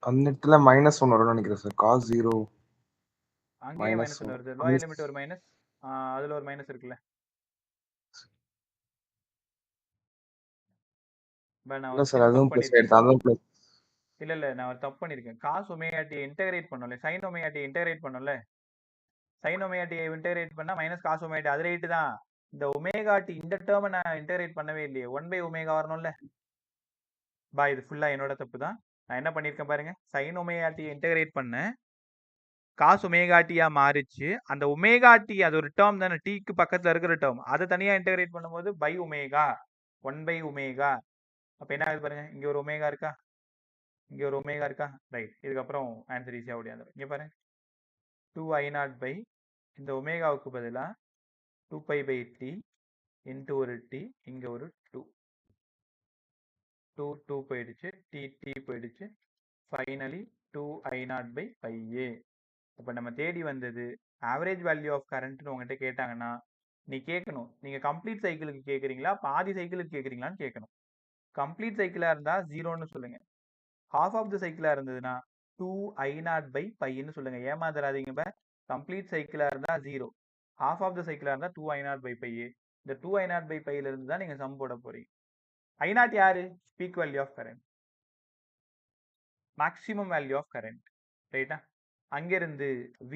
அந்த இடத்துல மைனஸ் 1 வரும்னு நினைக்கிறேன் சார். cos 0 அங்கேயே மைனஸ் 1 வருது. லோயர் லிமிட் ஒரு மைனஸ், அதுல ஒரு மைனஸ் இருக்குல்ல. நான் சார் அதுவும் பிளஸ் ஆயிடுது. அதுவும் பிளஸ் இல்ல நான் ஒரு தப்பு பண்ணிருக்கேன். காஸ் ஒமேகாடி இன்டகிரேட் பண்ணல, சைன் ஒமேகாடி இன்டகிரேட் பண்ணல. சைன் ஒமேகாடி இன்டகிரேட் பண்ணா மைனஸ் காஸ் ஒமேகாடி, அது ரைட்டு தான். இந்த ஒமேகாடி இந்த டேர்மை நான் இன்டகிரேட் பண்ணவே இல்லையே. 1/ω வரணும்ல. இது ஃபுல்லா என்னோட தப்பு தான். நான் என்ன பண்ணிருக்கேன் பாருங்க, சைன் ஒமேகாடி இன்டகிரேட் பண்ண காஸ் ஒமேகாட்டியா மாறிச்சு. அந்த ஒமேகாட்டி அது ஒரு டேர்ம் தானே, டீக்கு பக்கத்துல இருக்கிற டேர்ம், அதை தனியா இன்டகிரேட் பண்ணும்போது பை ஒமேகா 1/ω. அப்ப என்ன ஆகுது பாருங்க, இங்க ஒரு ஒமேகா இருக்கா, இங்க ஒரு ஒமேகா இருக்கா, ரைட். இதுக்கப்புறம் ஆன்சர் ஈஸியா ஓடியாந்துரும். இங்க பாருங்க 2I0 இந்த ஒமேகாவுக்கு பதிலா 2π/t இன்ட்டு ஒரு t, இங்க ஒரு 2 போயிடுச்சு, t போயிடுச்சு. Finally 2I0/πa. அப்ப நம்ம தேடி வந்தது ஆவரேஜ் வேல்யூ ஆஃப் கரண்ட்னு உங்ககிட்ட கேட்டாங்கன்னா நீ கேட்கணும், நீங்க கம்ப்ளீட் சைக்கிளுக்கு கேட்குறீங்களா பாதி சைக்கிளுக்கு கேட்குறீங்களான்னு கேட்கணும். கம்ப்ளீட் சைக்கிளா இருந்தா 0ன்னு சொல்லுங்க. ஹாஃப் ஆஃப் த சைக்கிளா இருந்ததுன்னா 2I0/πன்னு சொல்லுங்க. ஏமாந்துடாதீங்க. கம்ப்ளீட் சைக்கிளா இருந்தா 0, ஹாஃப் ஆஃப் த சைக்கிளா இருந்தா 2I0/πa. இந்த 2I0/πல இருந்து தான் நீங்க சம் போட போறீங்க. I0 யாரு? Peak value of current, maximum value of current, ரைட்டா? அங்கிருந்து V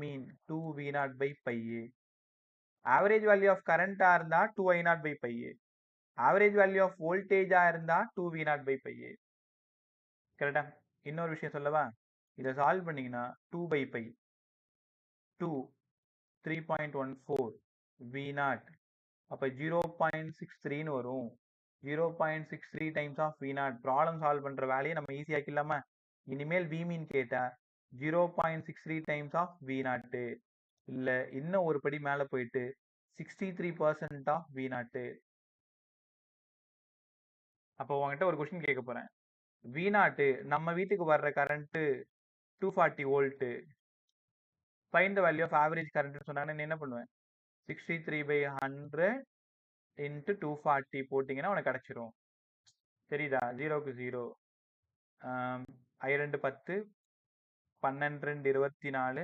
mean 2V0/πa. Average value of கரண்டா இருந்தா 2I0/πa. ஆவரேஜ் வேல்யூ ஆஃப் வோல்டேஜா இருந்தா 2V0/πa. கரெக்டா? இன்னொரு விஷயம் சொல்லவா? இதை சால்வ் பண்ணீங்கன்னா 2/π 2 3.14 V0, அப்ப 0.63ன்னு வரும். 0.63 times of V0. Problem solve பண்ற வேலையை நம்ம ஈஸியாக்கிடலாமா? இனிமேல் V மீன் கேட்டா 0.63 டைம்ஸ் ஆஃப் V0, இல்ல இன்னும் ஒரு படி மேல போயிட்டு 63% ஆஃப் V0. அப்போ உங்ககிட்ட ஒரு கொஸ்டின் கேட்க போறேன். V0 நம்ம வீட்டுக்கு வர்ற current 240 volt. Find the value of average current சொன்னாங்கன்னா என்ன பண்ணுவேன்? 63/100 இன்ட்டு 240 போட்டிங்கன்னா உனக்கு கிடைச்சிரும். சரிதா? 0க்கு 0, I2 10, 12 24,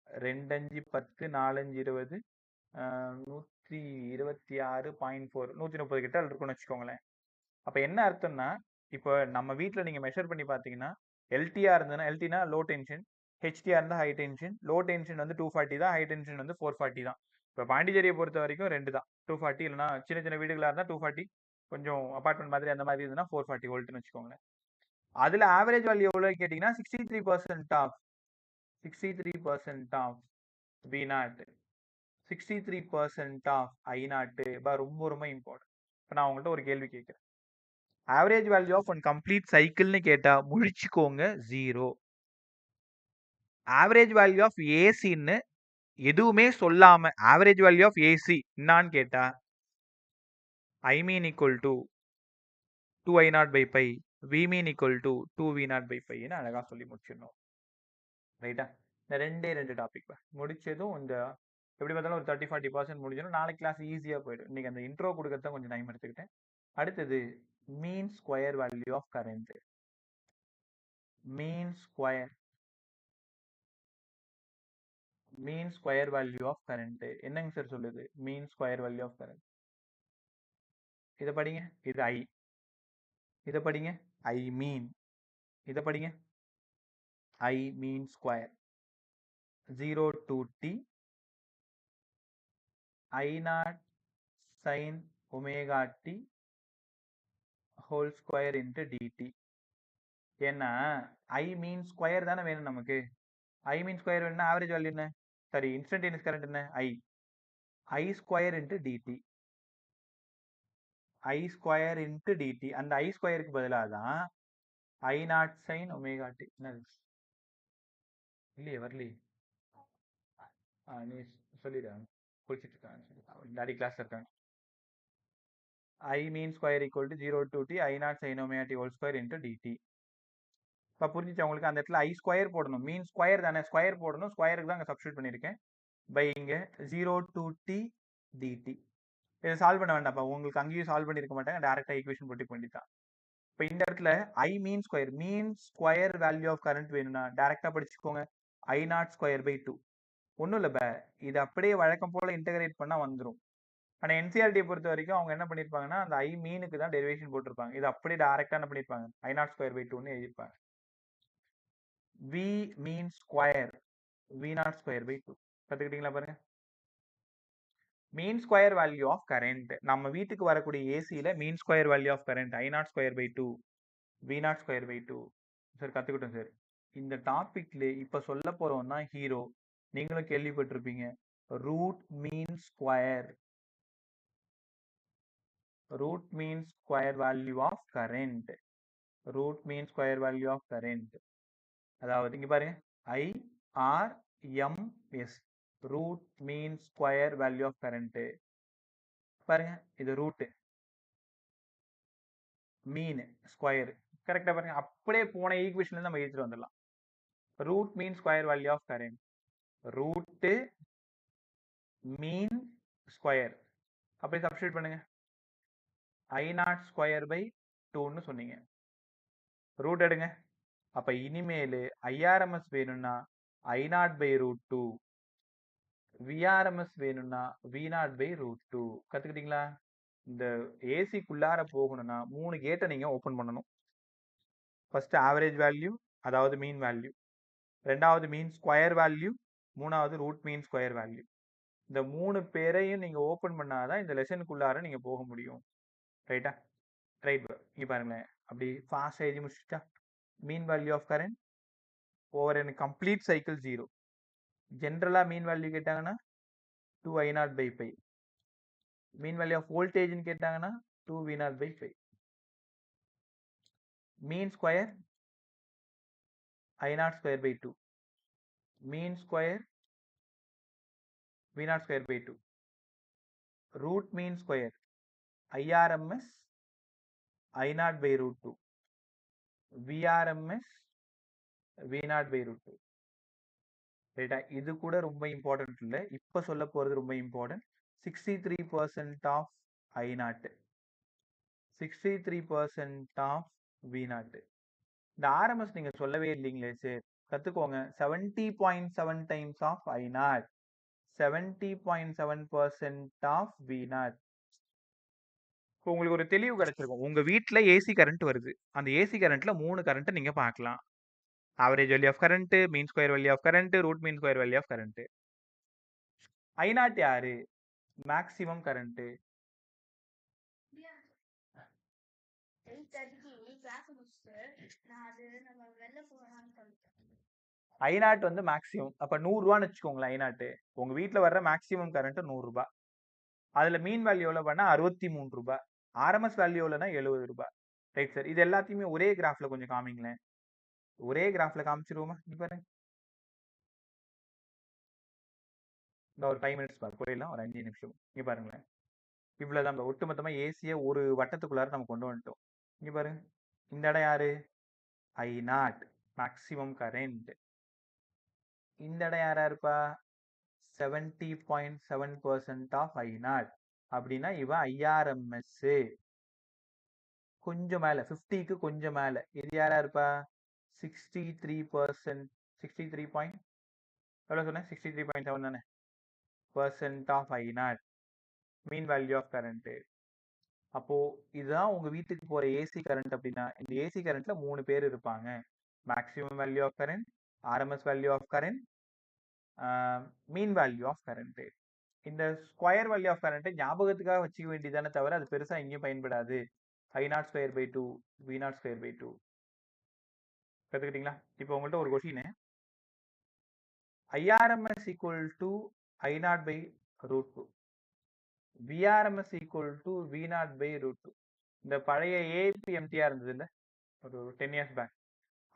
2 5 10, 4 5 20, 126.4, 130 கிட்ட இருக்கும்னு வச்சுக்கோங்களேன். அப்ப என்ன அர்த்தம்னா இப்போ நம்ம வீட்ல நீங்க மெஷர் பண்ணி பார்த்தீங்கன்னா, எல்டியா இருந்ததுன்னா எல்டினா லோ டென்ஷன், ஹெச்டியா இருந்தா ஹை டென்ஷன். லோ டென்ஷன் வந்து 240 தான், ஹை டென்ஷன் வந்து 440 தான். இப்போ பாண்டிச்சேரியை பொறுத்த வரைக்கும் 2 தான். 240 இல்லைன்னா சின்ன சின்ன வீடுகளா இருந்தா 240, கொஞ்சம் அபார்ட்மெண்ட் மாதிரி அந்த மாதிரி இருந்ததுன்னா 440 வோல்ட்னு வச்சுக்கோங்களேன். அதுல ஆவரேஜ் வேல்யூ எவ்வளவு கேட்டீங்கன்னா 63% of 63% of V naught, 63% of I naught. ரொம்ப ரொம்ப இம்பார்ட்டன்ட். இப்போ நான் உங்கள்கிட்ட ஒரு கேள்வி கேட்கிறேன். Average value of one complete சைக்கிள்னு கேட்டா முழிச்சுக்கோங்க 0. ஆவரேஜ் வேல்யூ ஆஃப் ஏசின்னு எதுவுமே சொல்லாம ஆவரேஜ் வேல்யூ ஆஃப் ஏசி என்னான்னு கேட்டா I mean equal to 2I0/π, V mean equal to 2V0/πன்னு அழகா சொல்லி முடிச்சிடணும். ரைட்டா? இந்த ரெண்டு டாபிக் முடிச்சதும் இந்த எப்படி பார்த்தாலும் ஒரு 30-40% முடிஞ்சிடும். நாளைக்கு கிளாஸ் ஈஸியா போயிடும். இன்னைக்கு அந்த இன்ட்ரோ கொடுக்கறத கொஞ்சம் டைம் எடுத்துக்கிட்டேன். அடுத்தது mean square value of current. Mean square value of current என்னங்க சார் சொல்லுது? Mean square value of current இதை படிங்க. இது ஐ. இதை படிங்க. ஐ மீன். இதை படிங்க. ஐ mean square 0 to t I0 sin omega t whole square into dt. ஏன்னா ஐ மீன் ஸ்கொயர் தானே வேணும் நமக்கு. ஐ மீன் ஸ்கொயர் வேணும்னா ஆவரேஜ் வேல்யூ என்ன? சரி, இன்ஸ்டன்டேனியஸ் கரண்ட் என்ன? ஐ ஸ்கொயர் இன்ட்டு டிடி. ஐ ஸ்கொயர் இன்ட்டு டிடி. அந்த ஐ ஸ்கொயருக்கு பதிலாக தான் I0 sin omega t. என்னது இல்லையே வரலையே. நீ சொல்லிடு. குளிச்சுட்டு இருக்காங்க, டாடி கிளாஸ் இருக்காங்க. I mean square equal to 0 to t I0 sin omega t whole square into dt. இப்போ புரிஞ்சிச்சு உங்களுக்கு? அந்த இடத்துல ஐ ஸ்கொயர் போடணும். மீன் ஸ்கொயர் தானே, ஸ்கொயர் போடணும். ஸ்கொயருக்கு தான் அங்கே சப்ஸ்டியூட் பண்ணியிருக்கேன். பை இங்கே 0 to t dt. இதை சால்வ் பண்ண வேண்டாம்ப்பா, உங்களுக்கு அங்கேயும் சால்வ் பண்ணியிருக்க மாட்டாங்க, டேரெக்டாக ஈக்குவேஷன் போட்டு பண்ணிட்டான். இப்போ இந்த இடத்துல I mean square value of current வேணும்னா டேரெக்டாக படிச்சுக்கோங்க. I0 square by 2. ஒன்றும் இல்லை, இது அப்படியே வழக்கம் போல் இன்டகிரேட் பண்ணால் வந்துடும். ஆனால் என்சிஆர்டியை பொறுத்த வரைக்கும் அவங்க என்ன பண்ணியிருப்பாங்கன்னா அந்த ஐ மீனுக்கு தான் டெரிவேஷன் போட்டிருப்பாங்க. இது அப்படியே டேரெக்டாக என்ன பண்ணியிருப்பாங்க? I0 square by 2ன்னு எழுதியிருப்பாங்க. V mean square V0 square by 2. கற்றுக்கிட்டீங்களா பாருங்க. Mean square value of current நம்ம வீட்டுக்கு வரக்கூடிய ஏசியில் mean square value of current I0 square by 2 V0 square by 2. Sir கற்றுக்கிட்டோம் சார். இந்த டாபிக்ல இப்போ சொல்ல போகிறோம் தான் ஹீரோ. நீங்களும் கேள்விப்பட்டிருப்பீங்க, root mean square. Root mean square value of current. Root mean square value of current. அதாவது இங்கே பாருங்க, IRMS root mean square value of current. பாருங்க, இது ரூட், மீன், ஸ்கொயர். கரெக்டா பாருங்க, அப்படியே போன ஈக்குவேஷன்ல நம்ம எடுத்துட்டு வந்துடலாம். Root mean square value of current, root mean square. அப்படியே சப்ஸ்டியூட் பண்ணுங்க. I0 ஸ்கொயர் பை 2ன்னு சொன்னீங்க. ரூட் எடுங்க. அப்ப இனிமேல் IRMS வேணும்னா I0 by root 2, VRMS வேணும்னா V0 by root 2. கத்துக்கிட்டீங்களா? இந்த ஏசிக்குள்ளார போகணும்னா 3 கேட்டை நீங்க ஓபன் பண்ணணும். ஃபர்ஸ்ட் ஆவரேஜ் வேல்யூ, அதாவது மீன் வேல்யூ. ரெண்டாவது மீன் ஸ்கொயர் வேல்யூ. மூணாவது ரூட் மீன் ஸ்கொயர் வேல்யூ. இந்த 3 பேரையும் நீங்க ஓபன் பண்ணாதான் இந்த லெசனுக்குள்ளார நீங்க போக முடியும். ரைட்டா? ரைட். இங்க பாருங்களேன், அப்படி ஃபாஸ்ட் எழுதி முடிச்சுட்டா. Mean value of current over an complete cycle 0. ஜென்ரலா மீன் வேல்யூ கேட்டாங்கன்னா 2I0/π. மீன் வேல்யூ ஆஃப் வோல்டேஜ்னு கேட்டாங்கன்னா 2V0/π. Mean square I0 square by 2. Mean square V0 square by 2. Root mean square IRMS I0 by root 2. VRMS V0 by root 2. ரைட்டா? இது கூட ரொம்ப important இல்லை, இப்போ சொல்ல போகிறது ரொம்ப important. 63% of I0, 63% of V0. இந்த RMS நீங்க சொல்லவே இல்லைங்களே சார். கத்துக்கோங்க. 70.7 times of I0, 70.7% of V0. இப்போ உங்களுக்கு ஒரு தெளிவு கிடைச்சிருக்கும். உங்க வீட்ல ஏசி கரண்ட் வருது. அந்த ஏசி கரண்ட்ல 3 கரண்ட்ட நீங்க பார்க்கலாம். Average value of current, mean square value of current, root mean square value of current. I0 யாரு? Maximum current. I0 வந்து மேக்ஸிமம். அப்ப ரூ. 100 வச்சுக்கோங்களேன் I0. உங்க வீட்ல வர்ற மேக்ஸிமம் கரண்ட் ரூ. 100. அதுல மீன் வேல்யூ எவ்வளவு பண்ணா ரூ. 63. ஆர்எம்எஸ் வேல்யூ எவ்வளவுனா ரூ. 70. Right sir. இது எல்லாத்தையுமே ஒரே கிராஃப்ல கொஞ்சம் காமிங்களேன். ஒரே கிராஃப்ல காமிச்சிருவோமா? இங்க பாருங்க. இந்த ஒரு 5 மினிட்ஸ் பாரு போயிடலாம். ஒரு 5 நிமிஷம். இங்க பாருங்களேன். இவ்வளவுதான். ஒட்டுமொத்தமா ஏசிய ஒரு வட்டத்துக்குள்ளார நம்ம கொண்டு வந்துட்டோம். இங்க பாருங்க. இந்த இடம் யாரு? I0 maximum current. இந்த இடம் யாரா இருப்பா? 70.7% ஆஃப் I0 அப்படின்னா இவ IRMS. கொஞ்சம் மேல 50க்கு கொஞ்சம் மேல இது யாரா இருப்பா? 63%. 63 பாயிண்ட் எவ்வளவு சொன்னேன்? 63.7 தானே % of I0 mean value of current. அப்போ இதுதான் உங்க வீட்டுக்கு போற ஏசி கரண்ட். அப்படின்னா இந்த ஏசி கரண்ட்ல 3 பேர் இருப்பாங்க. Maximum value of current, RMS value of current, mean value of current. இந்த ஸ்கொயர் வேல்யூ ஆஃப் கரண்ட் ஞாபகத்துக்காக வச்சுக்க வேண்டியதானே தவிர அது பெருசா எங்கேயும் பயன்படாது. I0²/2 V0²/2 கத்துக்கிட்டீங்களா? இப்போ உங்கள்ட்ட ஒரு question, IRMS = I0/√2, VRMS = V0/√2. இந்த பழைய APMTR இருந்தது இல்ல, ஒரு 10 years பேக்,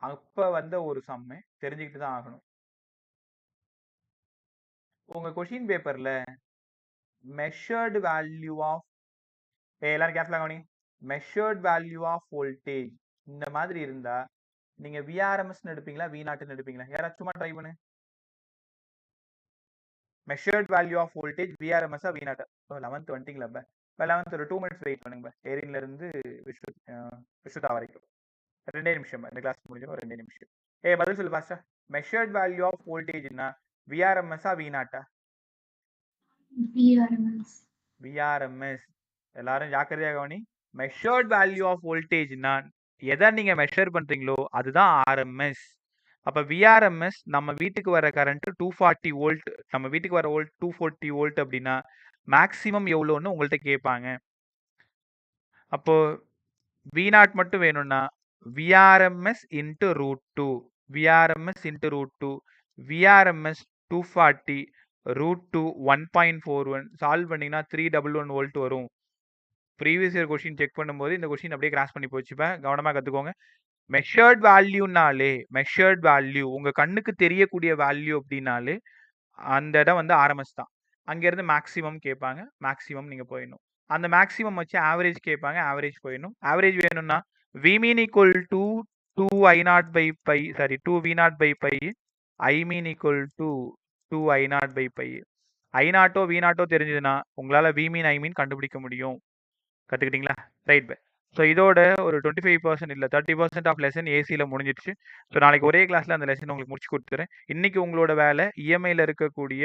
அப்ப வந்த ஒரு சம்மை தெரிஞ்சுக்கிட்டு தான் ஆகணும். உங்க கொஸ்டின் பேப்பர்ல மெஷர்டு வேல்யூ ஆஃப், எல்லாரும் கேர்ஃபுல்லா கவனிங்க, மெஷர்ட் வேல்யூ ஆஃப் வோல்டேஜ் இந்த மாதிரி இருந்தா நீங்க VRMS எடுப்பீங்களா V0 எடுப்பீங்களா? யாராச்சும் சும்மா ட்ரை பண்ணு. Measured value of voltage VRMS V0. 11th வந்துட்டீங்களா? இப்போ 11th ஒரு 2 மினிட்ஸ் வெயிட் பண்ணுங்க. ஏரியில இருந்து விஸ்வதா வரைக்கும் 2 நிமிஷம். இந்த கிளாஸ் முடிஞ்சிடும். 2 நிமிஷம். பதில் சொல்லு பாஸ்டா. மெஷர்ட் வேல்யூ ஆஃப் வோல்டேஜ்னா VRMS V0? VRMS. எல்லாரும் ஜாக்கிரதையா கவனி. மெஷர்ட் வேல்யூ ஆஃப் வோல்டேஜ்னா எதை நீங்க மெஷர் பண்றீங்களோ அதுதான் RMS. அப்ப VRMS நம்ம வீட்டுக்கு வர கரண்ட் 240 வோல்ட், நம்ம வீட்டுக்கு வர வோல்ட் 240 வோல்ட் அப்படின்னா மேக்ஸிமம் எவ்வளோன்னு உங்கள்கிட்ட கேட்பாங்க. அப்போ V0 மட்டும் வேணும்னா VRMS × √2, VRMS × √2, VRMS 240 √2 1.41 சால்வ் பண்ணீங்கன்னா 311 வோல்ட் வரும். ப்ரீவியஸ் இயர் கொஸ்டின் செக் பண்ணும்போது இந்த கொஸ்டின் அப்படியே கிராஸ் பண்ணி போச்சுப்பா. கவனமா கத்துக்கோங்க. மெஷர்ட் வேல்யூனாலே, மெஷர்ட் வேல்யூ உங்க கண்ணுக்கு தெரியக்கூடிய வேல்யூ அப்படின்னாலே அந்த இடம் வந்து ஆர்எம்எஸ் தான். அங்கேருந்து மேக்ஸிமம் கேட்பாங்க, மேக்ஸிமம் நீங்கள் போயிடணும். அந்த மேக்ஸிமம் வச்சு ஆவரேஜ் கேட்பாங்க, ஆவரேஜ் போயிடணும். ஆவரேஜ் வேணும்னா Vmean = 2I0/π, sorry 2V0/π, Imean = 2I0/π. I0 V0 தெரிஞ்சதுன்னா உங்களால் Vmean Imean கண்டுபிடிக்க முடியும். கற்றுக்கிட்டீங்களா? ரைட். ஸோ இதோட ஒரு 25% இல்லை 30% ஆஃப் லெசன் ஏசியில் முடிஞ்சிடுச்சு. ஸோ நாளைக்கு ஒரே கிளாஸில் அந்த லெசன் உங்களுக்கு முடிச்சு கொடுத்துறேன். இன்னைக்கு உங்களோட வேலை இஎம்ஐயில் இருக்கக்கூடிய